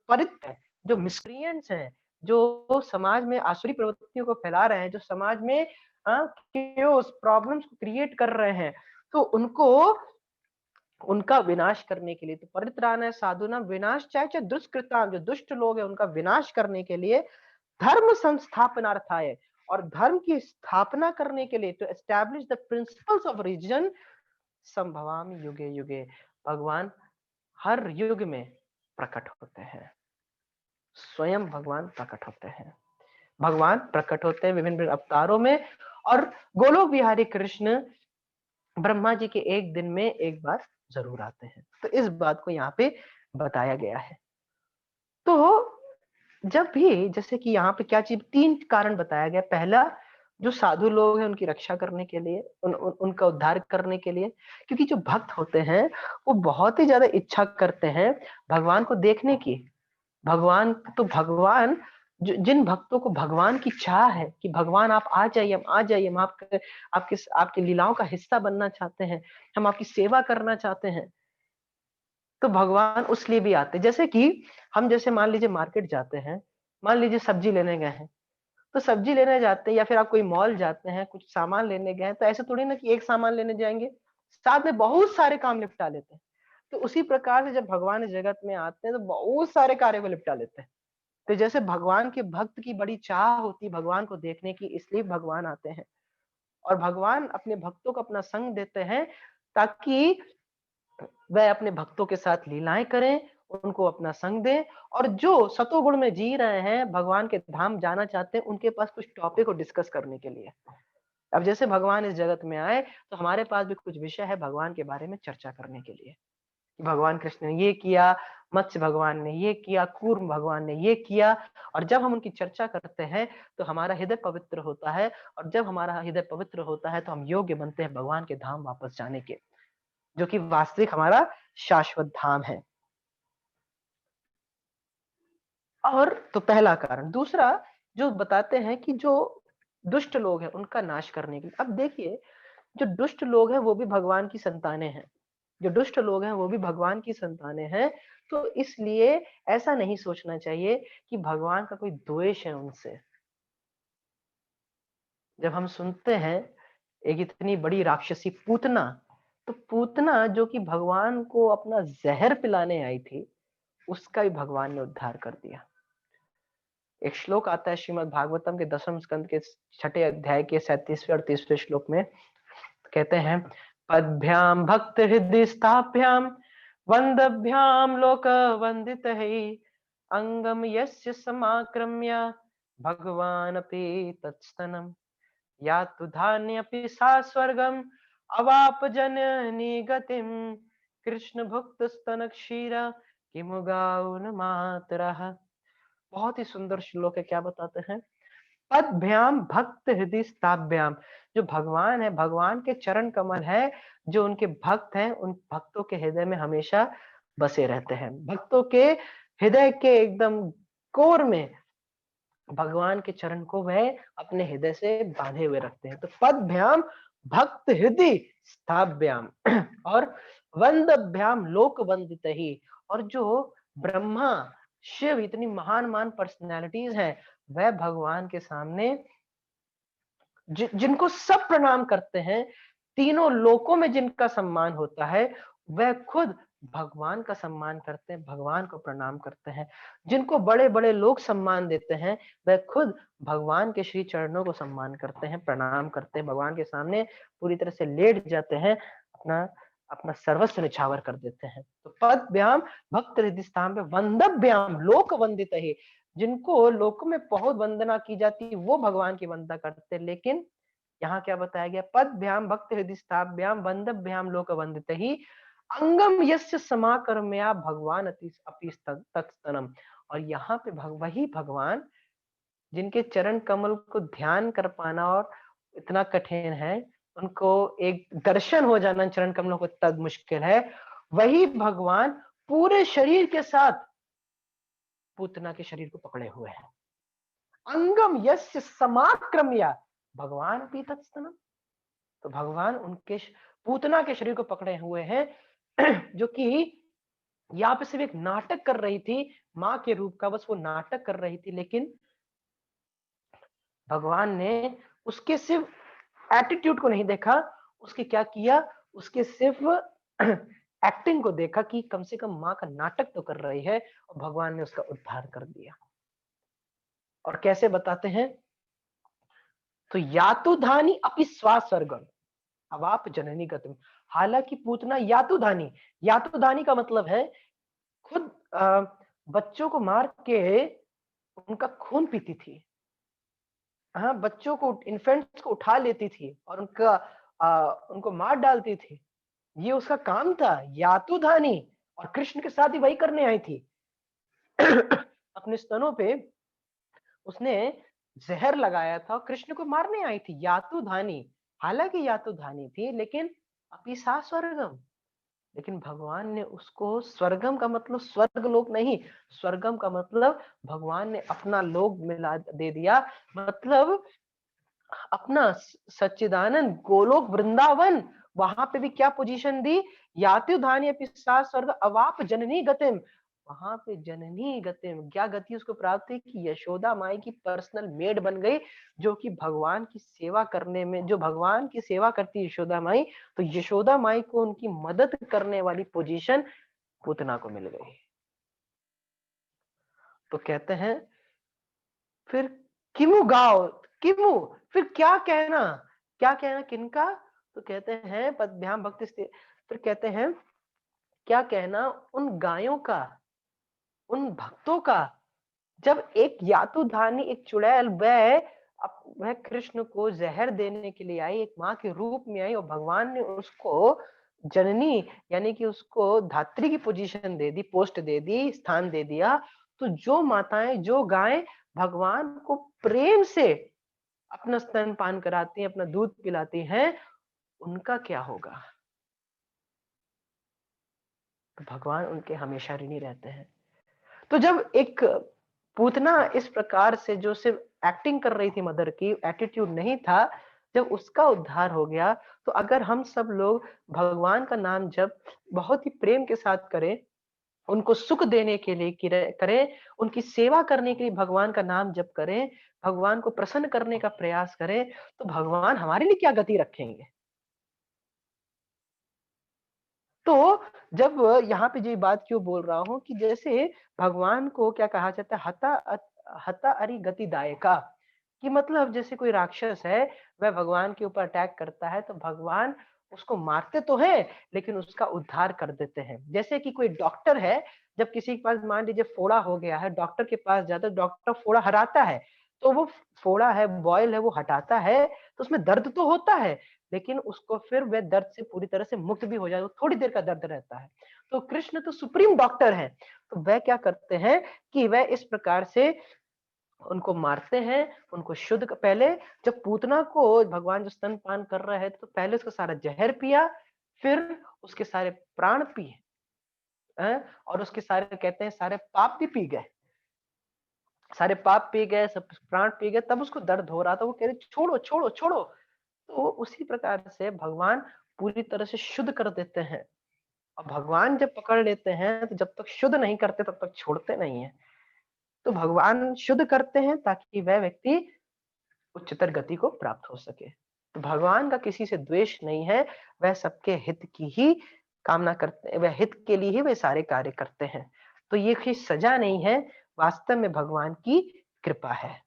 परित है, जो मिसक्रिएंट्स हैं, जो समाज में आसुरी प्रवृत्तियों को फैला रहे हैं, जो समाज में chaos प्रॉब्लम्स को क्रिएट कर रहे हैं, तो उनको उनका विनाश करने के लिए, तो परित्राणाय साधूनां विनाशाय च दुष्कृतां, जो दुष्ट लोग हैं उनका विनाश करने के लिए, धर्म संस्थापनार्थाय, और धर्म की स्थापना करने के लिए, to establish the principles of religion, संभवामि युगे युगे, भगवान हर युग में प्रकट होते हैं। स्वयं भगवान प्रकट होते हैं, भगवान प्रकट होते हैं विभिन्न अवतारों में, और गोलोक बिहारी कृष्ण ब्रह्मा जी के एक दिन में एक बार जरूर आते हैं। तो इस बात को यहाँ पे बताया गया है। तो जब भी, जैसे कि यहाँ पे क्या चीज, 3 कारण बताया गया। पहला, जो साधु लोग हैं उनकी रक्षा करने के लिए, उनका उद्धार करने के लिए, क्योंकि जो भक्त होते हैं वो बहुत ही ज्यादा इच्छा करते हैं भगवान को देखने की। भगवान तो भगवान, जिन भक्तों को भगवान की चाह है कि भगवान आप आ जाइए, हम आ जाइए, हम आपके आपकी लीलाओं का हिस्सा बनना चाहते हैं, हम आपकी सेवा करना चाहते हैं, तो भगवान उस लिए भी आते हैं। जैसे कि हम, जैसे मान लीजिए मार्केट जाते हैं, मान लीजिए सब्जी लेने गए हैं, तो सब्जी लेने जाते हैं, या फिर आप कोई मॉल जाते हैं कुछ सामान लेने गए हैं, तो ऐसे थोड़ी ना कि एक सामान लेने जाएंगे, साथ में बहुत सारे काम निपटा लेते हैं। तो उसी प्रकार से जब भगवान इस जगत में आते हैं तो बहुत सारे कार्य को निपटा लेते हैं। तो जैसे भगवान के भक्त की बड़ी चाह होती है भगवान को देखने की, इसलिए भगवान आते हैं, और भगवान अपने भक्तों को अपना संग देते हैं, ताकि वह अपने भक्तों के साथ लीलाएं करें, उनको अपना संग दें, और जो सतोगुण में जी रहे हैं, भगवान के धाम जाना चाहते हैं, उनके पास कुछ टॉपिक को डिस्कस करने के लिए। अब जैसे भगवान इस जगत में आए, तो हमारे पास भी कुछ विषय है भगवान के बारे में चर्चा करने के लिए। भगवान कृष्ण ने ये किया, मत्स्य भगवान ने ये किया, कूर्म भगवान ने ये किया, और जब हम उनकी चर्चा करते हैं तो हमारा हृदय पवित्र होता है, और जब हमारा हृदय पवित्र होता है तो हम योग्य बनते हैं भगवान के धाम वापस जाने के, जो कि वास्तविक हमारा शाश्वत धाम है। और तो पहला कारण। दूसरा, जो बताते हैं कि जो दुष्ट लोग हैं उनका नाश करने के लिए। अब देखिए, जो दुष्ट लोग हैं वो भी भगवान की संतानें हैं, जो दुष्ट लोग हैं वो भी भगवान की संतानें हैं, तो इसलिए ऐसा नहीं सोचना चाहिए कि भगवान का कोई द्वेष है उनसे। जब हम सुनते हैं एक इतनी बड़ी राक्षसी पूतना, तो पूतना जो कि भगवान को अपना जहर पिलाने आई थी, उसका भी भगवान ने उद्धार कर दिया। एक श्लोक आता है श्रीमद् भागवतम के 10वें स्कंद के 6ठे अध्याय के 37वें और 30वें श्लोक में, कहते हैं, पद्भ्याम भक्त हृदय स्थाभ्याम वंदभ्याम लोक वंदित है, अंगम यस्य समाक्रम्य भगवान अपि तत्स्तनम, या तु धान्यपि सा स्वर्गम अवाप जननी गतिम, कृष्ण भुक्त स्तन क्षीरा किमुगाउन मातरः। बहुत ही सुंदर श्लोक है। क्या बताते हैं, पदभ्याम भक्त हृदय स्थाभ्याम, जो भगवान है, भगवान के चरण कमल है, जो उनके भक्त हैं, उन भक्तों के हृदय में हमेशा बसे रहते हैं। भक्तों के हृदय के एकदम कोर में भगवान के चरण को वह अपने हृदय से बांधे हुए रखते हैं। तो पदभ्याम भक्त हृदय स्थाभ्याम और वंदभ्याम लोक वंदित ही, और जो ब्रह्मा शिव इतनी महान महान पर्सनैलिटीज हैं, वह भगवान के सामने जिनको सब प्रणाम करते हैं, तीनों लोकों में जिनका सम्मान होता है, वह खुद भगवान का सम्मान करते हैं, भगवान को प्रणाम करते हैं। जिनको बड़े बड़े लोग सम्मान देते हैं, वह खुद भगवान के श्री चरणों को सम्मान करते हैं, प्रणाम करते हैं, भगवान के सामने पूरी तरह से लेट जाते हैं, अपना अपना सर्वस्व निछावर कर देते हैं। तो पदभ्याम भक्त हृदय स्थान पे वंदभ्याम लोक वंदित ही, जिनको लोक में बहुत वंदना की जाती, वो भगवान की वंदना करते। लेकिन यहाँ क्या बताया गया, पदभ्याम भक्त हृदय स्थाभ्याम वंदभ्याम लोक वंदित ही, अंगम यस्य समाकर्मया भगवान अपि तत्स्तनम। और यहाँ पे वही भगवान जिनके चरण कमल को ध्यान कर पाना और इतना कठिन है, उनको एक दर्शन हो जाना चरण कमलों को तद मुश्किल है, वही भगवान पूरे शरीर के साथ पूतना के शरीर को पकड़े हुए हैं। अंगम यस्य समाक्रम्य भगवान अपि तत्स्तनम, तो भगवान उनके पूतना के शरीर को पकड़े हुए हैं, जो कि यहाँ पे सिर्फ एक नाटक कर रही थी माँ के रूप का, बस वो नाटक कर रही थी, लेकिन भगवान ने उसके सिर्फ एटीट्यूड को नहीं देखा, उसके क्या किया, उसके सिर्फ एक्टिंग को देखा कि कम से कम माँ का नाटक तो कर रही है, और भगवान ने उसका उद्धार कर दिया। और कैसे बताते हैं, तो यातुधानी अपि स्वास्वर्गम अवाप जननी गतिम। हालांकि पूतना यातुधानी, यातुधानी का मतलब है खुद बच्चों को मार के उनका खून पीती थी। हाँ, बच्चों को, इन्फेंट्स को उठा लेती थी और उनको मार डालती थी। ये उसका काम था, यातुधानी। और कृष्ण के साथ ही वही करने आई थी। अपने स्तनों पे उसने जहर लगाया था और कृष्ण को मारने आई थी, यातुधानी। हालांकि यातुधानी थी, लेकिन अपि सा स्वर्गम, लेकिन भगवान ने उसको, स्वर्गम का मतलब स्वर्ग लोक नहीं, स्वर्गम का मतलब भगवान ने अपना लोक मिला दे दिया। मतलब अपना सच्चिदानंद गोलोक वृंदावन, वहां पे भी क्या पोजीशन दी, यात्युधानी अपि सा स्वर्ग अवाप जननी गतिम। वहां पे जननी गतिम, क्या गति उसको प्राप्त हुई कि यशोदा माई की पर्सनल मेड बन गई, जो कि भगवान की सेवा करने में, जो भगवान की सेवा करती है यशोदा माई, तो यशोदा माई को उनकी मदद करने वाली पोजीशन पूतना को मिल गई। तो कहते हैं फिर किमु गाओ, किमु, फिर क्या कहना, क्या कहना किनका, तो कहते हैं पद्भ्याम भक्ति स्थिर। फिर कहते हैं क्या कहना उन गायों का, उन भक्तों का, जब एक यातुधानी, एक चुड़ैल, वह कृष्ण को जहर देने के लिए आई, एक माँ के रूप में आई, और भगवान ने उसको जननी यानी कि उसको धात्री की पोजीशन दे दी, पोस्ट दे दी, स्थान दे दिया। तो जो माताएं, जो गायें भगवान को प्रेम से अपना स्तनपान कराती हैं, अपना दूध पिलाती हैं, उनका क्या होगा, तो भगवान उनके हमेशा ऋणी रहते हैं। तो जब एक पूतना इस प्रकार से, जो सिर्फ एक्टिंग कर रही थी मदर की, एटीट्यूड नहीं था, जब उसका उद्धार हो गया, तो अगर हम सब लोग भगवान का नाम जब बहुत ही प्रेम के साथ करें, उनको सुख देने के लिए करें, उनकी सेवा करने के लिए भगवान का नाम जप करें, भगवान को प्रसन्न करने का प्रयास करें, तो भगवान हमारे लिए क्या गति रखेंगे। तो जब यहाँ पे जो बात क्यों बोल रहा हूँ कि जैसे भगवान को क्या कहा जाता है, हता अरि गति दायका, कि मतलब जैसे कोई राक्षस है, वह भगवान के ऊपर अटैक करता है, तो भगवान उसको मारते तो है, लेकिन उसका उद्धार कर देते हैं। जैसे कि कोई डॉक्टर है, जब किसी के पास मान लीजिए फोड़ा हो गया है, डॉक्टर के पास जाता है, डॉक्टर फोड़ा हटाता है, तो वो फोड़ा है, बॉयल है, वो हटाता है, तो उसमें दर्द तो होता है, लेकिन उसको फिर वह दर्द से पूरी तरह से मुक्त भी हो जाए, थोड़ी देर का दर्द रहता है। तो कृष्ण तो सुप्रीम डॉक्टर है, तो वह क्या करते हैं कि वह इस प्रकार से उनको मारते हैं, उनको शुद्ध पहले, जब पूतना को भगवान जो स्तनपान कर रहा है, तो पहले उसका सारा जहर पिया, फिर उसके सारे प्राण पिए, और उसके सारे कहते हैं सारे पाप भी पी गए, सारे पाप पी गए, सब प्राण पी गए, तब उसको दर्द हो रहा था, वो कह रहे छोड़ो छोड़ो छोड़ो। तो उसी प्रकार से भगवान पूरी तरह से शुद्ध कर देते हैं, और भगवान जब पकड़ लेते हैं, तो जब तक शुद्ध नहीं करते तब तक छोड़ते नहीं है। तो भगवान शुद्ध करते हैं ताकि वह व्यक्ति उच्चतर गति को प्राप्त हो सके। तो भगवान का किसी से द्वेष नहीं है, वह सबके हित की ही कामना करते हैं, वह हित के लिए ही वे सारे कार्य करते हैं। तो ये कोई सजा नहीं है, वास्तव में भगवान की कृपा है।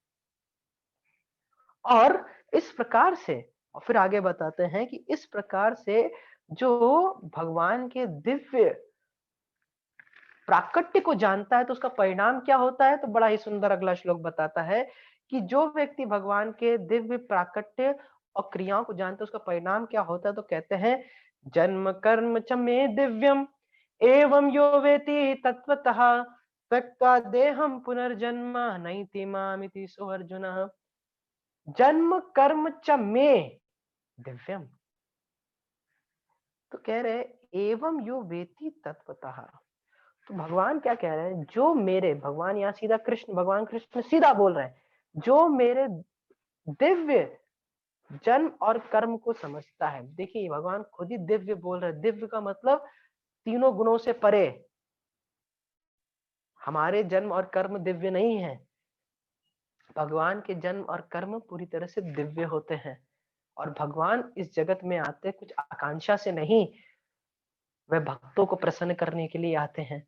और इस प्रकार से, और फिर आगे बताते हैं कि इस प्रकार से जो भगवान के दिव्य प्राकट्य को जानता है, तो उसका परिणाम क्या होता है, तो बड़ा ही सुंदर अगला श्लोक बताता है कि जो व्यक्ति भगवान के दिव्य प्राकट्य और क्रियाओं को जानता है, उसका परिणाम क्या होता है, तो कहते हैं जन्म कर्म च मे दिव्यम एवं यो वेति तत्वतः त्यक्त्वा देहम पुनर्जन्म नैति मामिति सो अर्जुन। जन्म कर्म च मे दिव्यम, तो कह रहे एवं यो वेति तत्वतः। तो भगवान क्या कह रहे हैं, जो मेरे, भगवान यहाँ सीधा कृष्ण, भगवान कृष्ण सीधा बोल रहे हैं, जो मेरे दिव्य जन्म और कर्म को समझता है। देखिए भगवान खुद ही दिव्य बोल रहे हैं, दिव्य का मतलब तीनों गुणों से परे, हमारे जन्म और कर्म दिव्य नहीं है, भगवान के जन्म और कर्म पूरी तरह से दिव्य होते हैं। और भगवान इस जगत में आते कुछ आकांक्षा से नहीं, वह भक्तों को प्रसन्न करने के लिए आते हैं।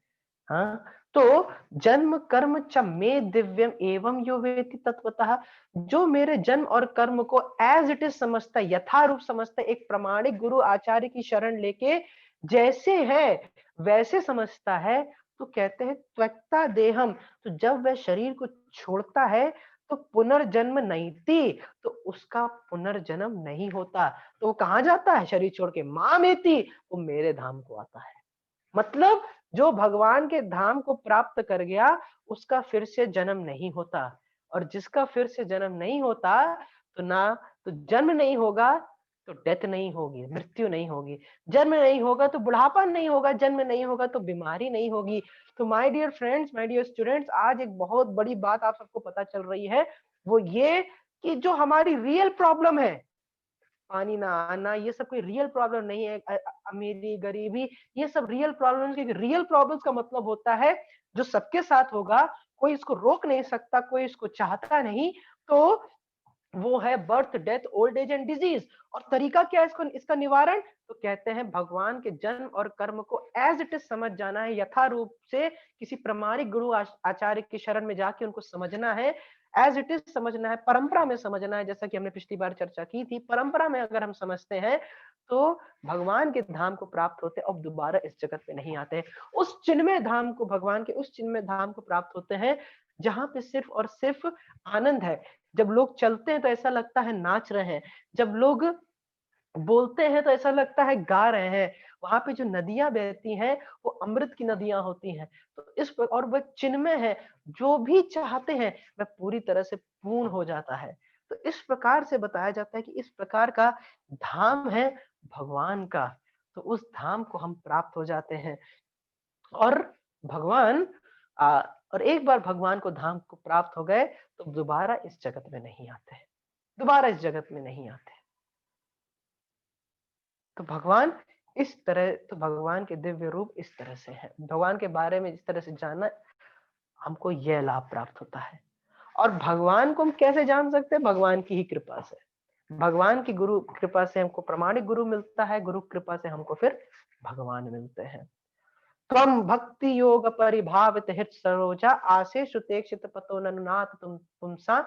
हाँ, तो जन्म कर्म च मे दिव्यम एवं यो वेति तत्वतः, जो मेरे जन्म और कर्म को एज इट इज समझता है, यथारूप समझता है, एक प्रामाणिक गुरु आचार्य की शरण लेके जैसे है वैसे समझता है, तो कहते हैं त्वक्ता देहम, तो जब वह शरीर को छोड़ता है तो पुनर्जन्म नहीं थी, तो उसका पुनर्जन्म नहीं होता। तो वो कहाँ जाता है शरीर छोड़ के? मां मेति, वो मेरे धाम को आता है। मतलब जो भगवान के धाम को प्राप्त कर गया उसका फिर से जन्म नहीं होता, और जिसका फिर से जन्म नहीं होता, तो ना तो जन्म नहीं होगा तो डेथ नहीं होगी, मृत्यु नहीं होगी, जन्म नहीं होगा तो बुढ़ापा नहीं होगा, जन्म नहीं होगा तो बीमारी नहीं होगी। तो my dear friends, my dear students, आज एक बहुत बड़ी बात आप सबको पता चल रही है, वो ये कि जो हमारी रियल प्रॉब्लम है, पानी ना आना, ये सब कोई रियल प्रॉब्लम नहीं है। अमीरी गरीबी, ये सब रियल प्रॉब्लम, क्योंकि रियल प्रॉब्लम्स का मतलब होता है जो सबके साथ होगा, कोई इसको रोक नहीं सकता, कोई इसको चाहता नहीं, तो वो है birth, death, old age and disease. और तरीका क्या है इसको, इसका निवारण? तो कहते हैं भगवान के जन्म और कर्म को एज इट इज समझ जाना है, यथारूप से किसी प्रामाणिक गुरु आचार्य की शरण में जाके उनको समझना है, एज इट इज समझना है, परंपरा में समझना है। जैसा कि हमने पिछली बार चर्चा की थी, परंपरा में अगर हम समझते हैं तो भगवान के धाम को प्राप्त होते अब दोबारा इस जगत में नहीं आते। उस चिन्मय धाम को, भगवान के उस चिन्मय धाम को प्राप्त होते हैं जहां पे सिर्फ और सिर्फ आनंद है। जब लोग चलते हैं तो ऐसा लगता है नाच रहे हैं, जब लोग बोलते हैं तो ऐसा लगता है गा रहे हैं, वहां पे जो नदियां बहती हैं वो अमृत की नदियां होती हैं। तो इस पर, और वह चिन्मय है, जो भी चाहते हैं वह पूरी तरह से पूर्ण हो जाता है। तो इस प्रकार से बताया जाता है कि इस प्रकार का धाम है भगवान का, तो उस धाम को हम प्राप्त हो जाते हैं। और भगवान और एक बार भगवान को धाम को प्राप्त हो गए तो दोबारा इस जगत में नहीं आते, दोबारा इस जगत में नहीं आते। तो भगवान इस तरह, तो भगवान के दिव्य रूप इस तरह से है, भगवान के बारे में इस तरह से जानना हमको यह लाभ प्राप्त होता है। और भगवान को हम कैसे जान सकते हैं? भगवान की ही कृपा से, भगवान की गुरु कृपा से हमको प्रामाणिक गुरु मिलता है, गुरु कृपा से हमको फिर भगवान मिलते हैं। त्वं भक्ति योग परिभावित हित सरोजा आसे श्रुतेक्षित पतो ननुनाथ तुमसा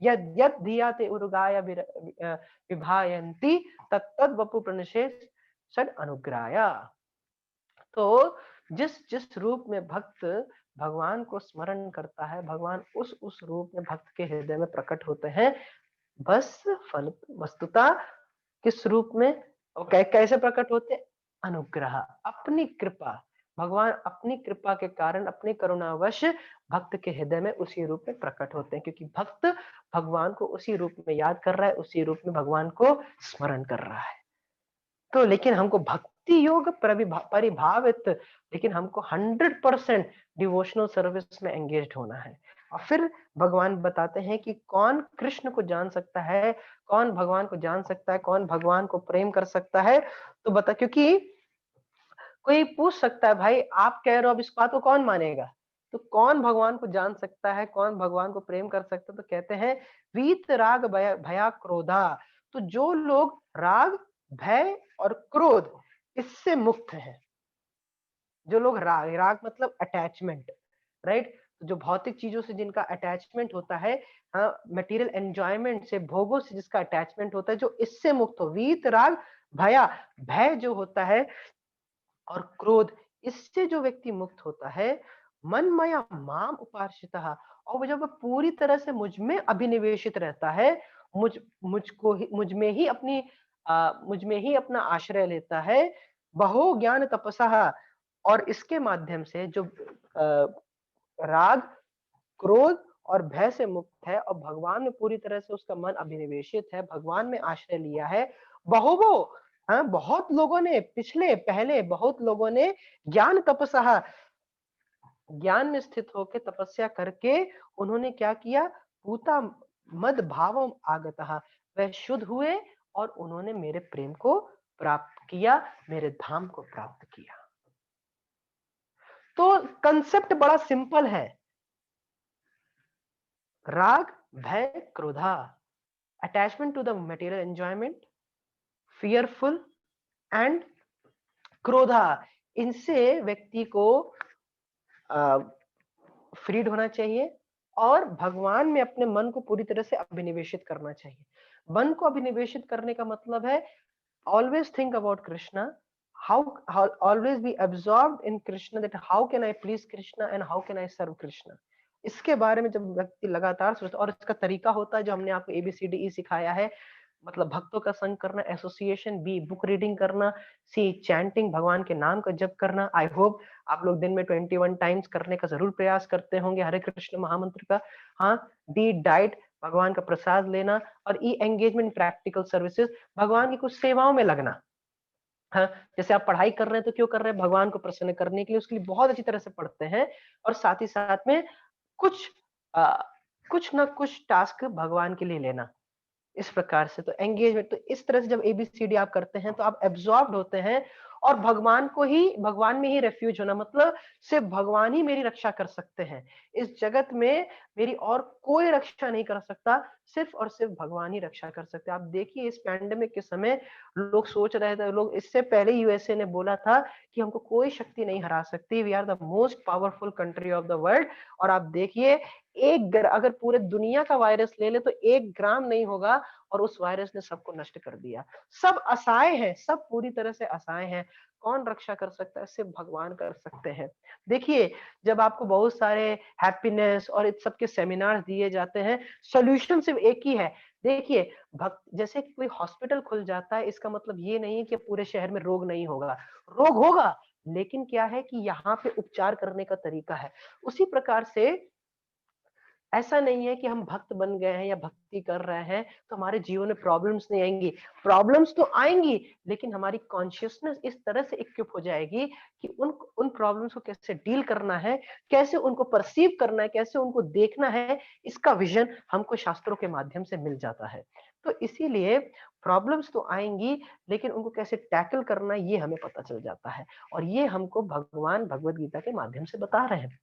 यद यद धिया ते उरुगाय विभायन्ति तत्तद वपु प्रणशे सद अनुग्राया। तो जिस जिस रूप में भक्त भगवान को स्मरण करता है, भगवान उस रूप में भक्त के हृदय में प्रकट होते हैं। बस फल वस्तुता किस रूप में और कैसे प्रकट होते? अनुग्रह, अपनी कृपा। भगवान अपनी कृपा के कारण, अपनी करुणावश भक्त के हृदय में उसी रूप में प्रकट होते हैं, क्योंकि भक्त भगवान को उसी रूप में याद कर रहा है, उसी रूप में भगवान को स्मरण कर रहा है। तो लेकिन हमको भक्ति योग परिभावित, लेकिन हमको 100% डिवोशनल सर्विस में एंगेज्ड होना है। और फिर भगवान बताते हैं कि कौन कृष्ण को जान सकता है, कौन भगवान को जान सकता है, कौन भगवान को प्रेम कर सकता है। तो बता, क्योंकि कोई पूछ सकता है भाई आप कह रहे हो, अब इस बात को कौन मानेगा? तो कौन भगवान को जान सकता है, कौन भगवान को प्रेम कर सकता है? तो कहते हैं वीत राग भया क्रोधा, तो जो लोग राग, भय और क्रोध इससे मुक्त हैं, जो लोग राग, राग मतलब अटैचमेंट, राइट, जो भौतिक चीजों से जिनका अटैचमेंट होता है, मटेरियल एंजॉयमेंट से, भोगों से जिसका अटैचमेंट होता है, जो इससे मुक्त हो, वीत राग भया, भय जो होता है और क्रोध, इससे जो व्यक्ति मुक्त होता है, मन मया माम उपार्षितः, और वो जब वो पूरी तरह से मुझ में अभिनिवेशित रहता है, मुझको ही, मुझ में ही अपना आश्रय लेता है, बहो ज्ञान तपसा, और इसके माध्यम से जो राग, क्रोध और भय से मुक्त है और भगवान में पूरी तरह से उसका मन अभिनिवेशित है, भगवान में आश्रय लिया है, बहुवो, हाँ, बहुत लोगों ने, पिछले पहले बहुत लोगों ने ज्ञान तपसा, ज्ञान में स्थित होकर तपस्या करके उन्होंने क्या किया? पूता मद भावम आगतः, वह शुद्ध हुए और उन्होंने मेरे प्रेम को प्राप्त किया, मेरे धाम को प्राप्त किया। तो कंसेप्ट बड़ा सिंपल है, राग, भय, क्रोधा, attachment to the material enjoyment, fearful and क्रोधा। इनसे व्यक्ति को फ्रीड होना चाहिए और भगवान में अपने मन को पूरी तरह से अभिनिवेशित करना चाहिए। मन को अभिनिवेशित करने का मतलब है always think about Krishna, how always be absorbed in Krishna, that how can I please Krishna and how can I serve Krishna। इसके बारे में जब व्यक्ति लगातार सोचता, और इसका तरीका होता है जो हमने आपको ABCDE सिखाया है, मतलब भक्तों का संग करना, एसोसिएशन, बी बुक रीडिंग करना, सी चैंटिंग, भगवान के नाम का जप करना। आई होप आप लोग दिन में 21 टाइम्स करने का जरूर प्रयास करते होंगे हरे कृष्ण महामंत्र का। हाँ, डी डाइट, भगवान का प्रसाद लेना, और ई एंगेजमेंट प्रैक्टिकल सर्विसेज, भगवान की कुछ सेवाओं में लगना। हाँ, जैसे आप पढ़ाई कर रहे हैं तो क्यों कर रहे हैं? भगवान को प्रसन्न करने के लिए, उसके लिए बहुत अच्छी तरह से पढ़ते हैं, और साथ ही साथ में कुछ आ, कुछ ना कुछ टास्क भगवान के लिए लेना। इस प्रकार से तो एंगेजमेंट, तो इस तरह से जब एबीसीडी आप करते हैं तो आप एब्जॉर्ब होते हैं, और भगवान को ही, भगवान में ही रेफ्यूज होना, मतलब सिर्फ भगवान ही मेरी रक्षा कर सकते हैं। इस जगत में मेरी और कोई रक्षा नहीं कर सकता, सिर्फ और सिर्फ भगवान ही रक्षा कर सकते हैं। आप देखिए इस पैंडेमिक के समय लोग सोच रहे थे, लोग इससे पहले यूएसए ने बोला था कि हमको कोई शक्ति नहीं हरा सकती, we are the most powerful country of the world. और आप देखिए अगर पूरे दुनिया का वायरस ले ले तो 1 ग्राम नहीं होगा, और उस वायरस ने सबको नष्ट कर दिया। सब असहाय हैं, सब पूरी तरह से असहाय हैं। कौन रक्षा कर सकता है? सिर्फ भगवान कर सकते हैं। देखिए, जब आपको बहुत सारे हैप्पीनेस और इस सब के सेमिनार्स दिए जाते हैं, सॉल्यूशन सिर्फ एक ही है। देखिए, भक्त जैसे कि कोई हॉस्पिटल खुल जाता है, इसका मतलब ये नहीं है कि पूरे शहर में रोग नहीं होगा, रोग होगा, लेकिन क्या है कि यहाँ पे उपचार करने का तरीका है। उसी प्रकार से ऐसा नहीं है कि हम भक्त बन गए हैं या भक्ति कर रहे हैं तो हमारे जीवन में प्रॉब्लम्स नहीं आएंगी। प्रॉब्लम्स तो आएंगी, लेकिन हमारी कॉन्शियसनेस इस तरह से इक्विप हो जाएगी कि उन प्रॉब्लम्स को कैसे डील करना है, कैसे उनको परसीव करना है, कैसे उनको देखना है, इसका विजन हमको शास्त्रों के माध्यम से मिल जाता है। तो इसीलिए प्रॉब्लम्स तो आएंगी, लेकिन उनको कैसे टैकल करना है ये हमें पता चल जाता है, और ये हमको भगवान भगवत गीता के माध्यम से बता रहे हैं।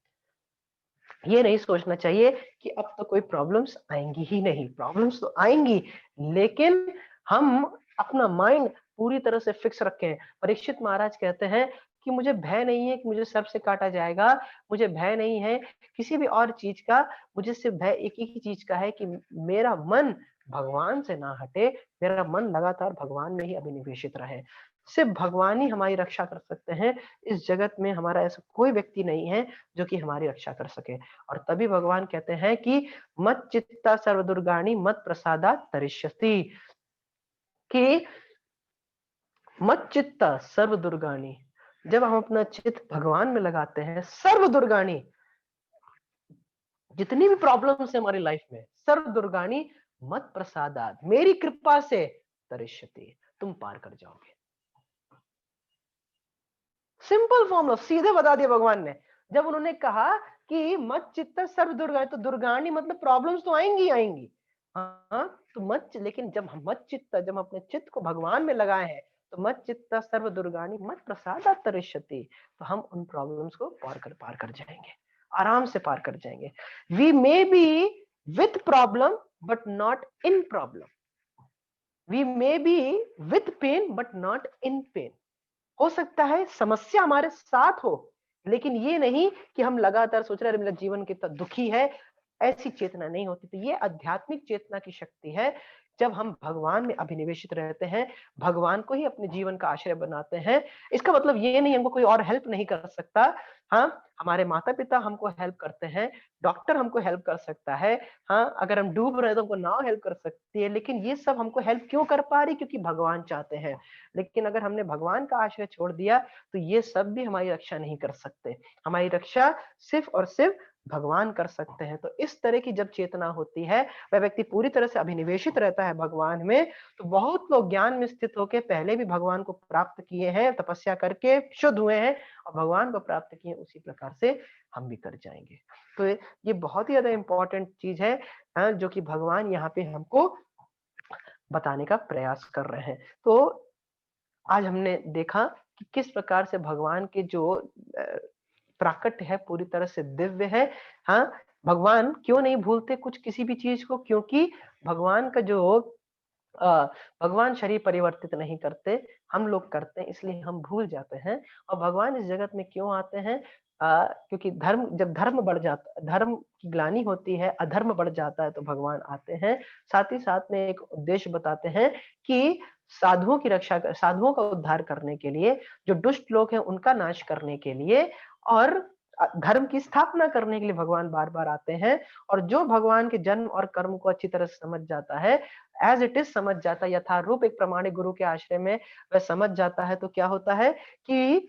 ये नहीं सोचना चाहिए कि अब तो कोई प्रॉब्लम्स आएंगी ही नहीं, प्रॉब्लम्स तो आएंगी, लेकिन हम अपना माइंड पूरी तरह से फिक्स रखें। परीक्षित महाराज कहते हैं कि मुझे भय नहीं है कि मुझे सर्प से काटा जाएगा, मुझे भय नहीं है किसी भी और चीज का, मुझे सिर्फ भय एक ही चीज का है कि मेरा मन भगवान से ना हटे, मेरा मन लगातार भगवान में ही अभिनिवेशित रहे। सिर्फ भगवान ही हमारी रक्षा कर सकते हैं। इस जगत में हमारा ऐसा कोई व्यक्ति नहीं है जो कि हमारी रक्षा कर सके। और तभी भगवान कहते हैं कि मत चित्ता सर्वदुर्गाणी मत प्रसादा तरिष्यति, कि मत चित्ता सर्व दुर्गाणी, जब हम अपना चित्त भगवान में लगाते हैं, सर्व दुर्गाणी, जितनी भी प्रॉब्लम्स है हमारी लाइफ में, सर्व दुर्गाणी मत प्रसादात, मेरी कृपा से तरिष्यति, तुम पार कर जाओगे। सिंपल फॉर्मूला सीधे बता दिया भगवान ने। जब उन्होंने कहा कि मत चित्त सर्व दुर्गा, तो दुर्गाणी मतलब प्रॉब्लम्स तो आएंगी आएंगी, हाँ, तो मत, लेकिन जब हम मत चित्त, जब हम अपने चित्त को भगवान में लगाए हैं, तो मत चित्त सर्व दुर्गाणी मत प्रसादा तरिष्यति, तो हम उन प्रॉब्लम्स को पार कर जाएंगे, आराम से पार कर जाएंगे। We may be with problem but not in problem, we may be with pain but not in pain. हो सकता है समस्या हमारे साथ हो, लेकिन ये नहीं कि हम लगातार सोच रहे हैं मेरा जीवन कितना दुखी है, ऐसी चेतना नहीं होती। तो ये आध्यात्मिक चेतना की शक्ति है। जब हम भगवान में अभिनिवेशित रहते हैं, भगवान को ही अपने जीवन का आश्रय बनाते हैं, इसका मतलब ये नहीं हमको कोई और हेल्प नहीं कर सकता। हाँ, हमारे माता पिता हमको हेल्प करते हैं, डॉक्टर हमको हेल्प कर सकता है, हाँ, अगर हम डूब रहे हैं तो हमको नाव हेल्प कर सकती है, लेकिन ये सब हमको हेल्प क्यों कर पा रही? क्योंकि भगवान चाहते हैं। लेकिन अगर हमने भगवान का आश्रय छोड़ दिया तो ये सब भी हमारी रक्षा नहीं कर सकते। हमारी रक्षा सिर्फ और सिर्फ भगवान कर सकते हैं। तो इस तरह की जब चेतना होती है, वह व्यक्ति पूरी तरह से अभिनिवेशित रहता है भगवान में। तो बहुत लोग ज्ञान में स्थित होकर पहले भी भगवान को प्राप्त किए हैं, तपस्या करके शुद्ध हुए हैं और भगवान को प्राप्त किए, उसी प्रकार से हम भी कर जाएंगे। तो ये बहुत ही ज्यादा इंपॉर्टेंट चीज है, जो कि भगवान यहाँ पे हमको बताने का प्रयास कर रहे हैं। तो आज हमने देखा कि किस प्रकार से भगवान के जो प्राकट्य है, पूरी तरह से दिव्य है। हाँ, भगवान क्यों नहीं भूलते कुछ किसी भी चीज को? क्योंकि भगवान का जो अ, भगवान शरीर परिवर्तित नहीं करते, हम लोग करते हैं, इसलिए हम भूल जाते हैं। और भगवान इस जगत में क्यों आते हैं? क्योंकि जब धर्म बढ़ जाता, धर्म की ग्लानि होती है, अधर्म बढ़ जाता है, तो भगवान आते हैं। साथ ही साथ में एक उद्देश्य बताते हैं कि साधुओं का उद्धार करने के लिए, जो दुष्ट लोग हैं उनका नाश करने के लिए, और धर्म की स्थापना करने के लिए भगवान बार बार आते हैं। और जो भगवान के जन्म और कर्म को अच्छी तरह से समझ जाता है, एज इट इज समझ जाता है, यथारूप एक प्रामाणिक गुरु के आश्रय में वह समझ जाता है, तो क्या होता है कि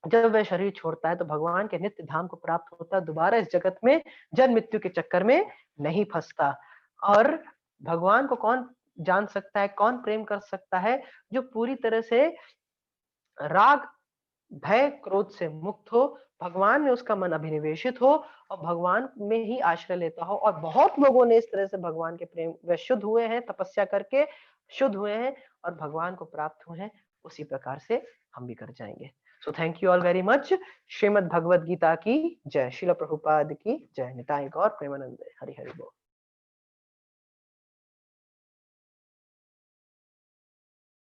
जब वह शरीर छोड़ता है तो भगवान के नित्य धाम को प्राप्त होता है, दोबारा इस जगत में जन्म मृत्यु के चक्कर में नहीं फंसता। और भगवान को कौन जान सकता है, कौन प्रेम कर सकता है? जो पूरी तरह से राग, भय, क्रोध से मुक्त हो, भगवान में उसका मन अभिनिवेशित हो, और भगवान में ही आश्रय लेता हो। और बहुत लोगों ने इस तरह से भगवान के प्रेम वे शुद्ध हुए हैं, तपस्या करके शुद्ध हुए हैं और भगवान को प्राप्त हुए हैं। उसी प्रकार से हम भी कर जाएंगे। So thank you all very much. Shrimad Bhagavad Gita की जय। श्रील प्रभुपाद की जय। निताई गौर प्रेमानंद। हरि हरि बोल।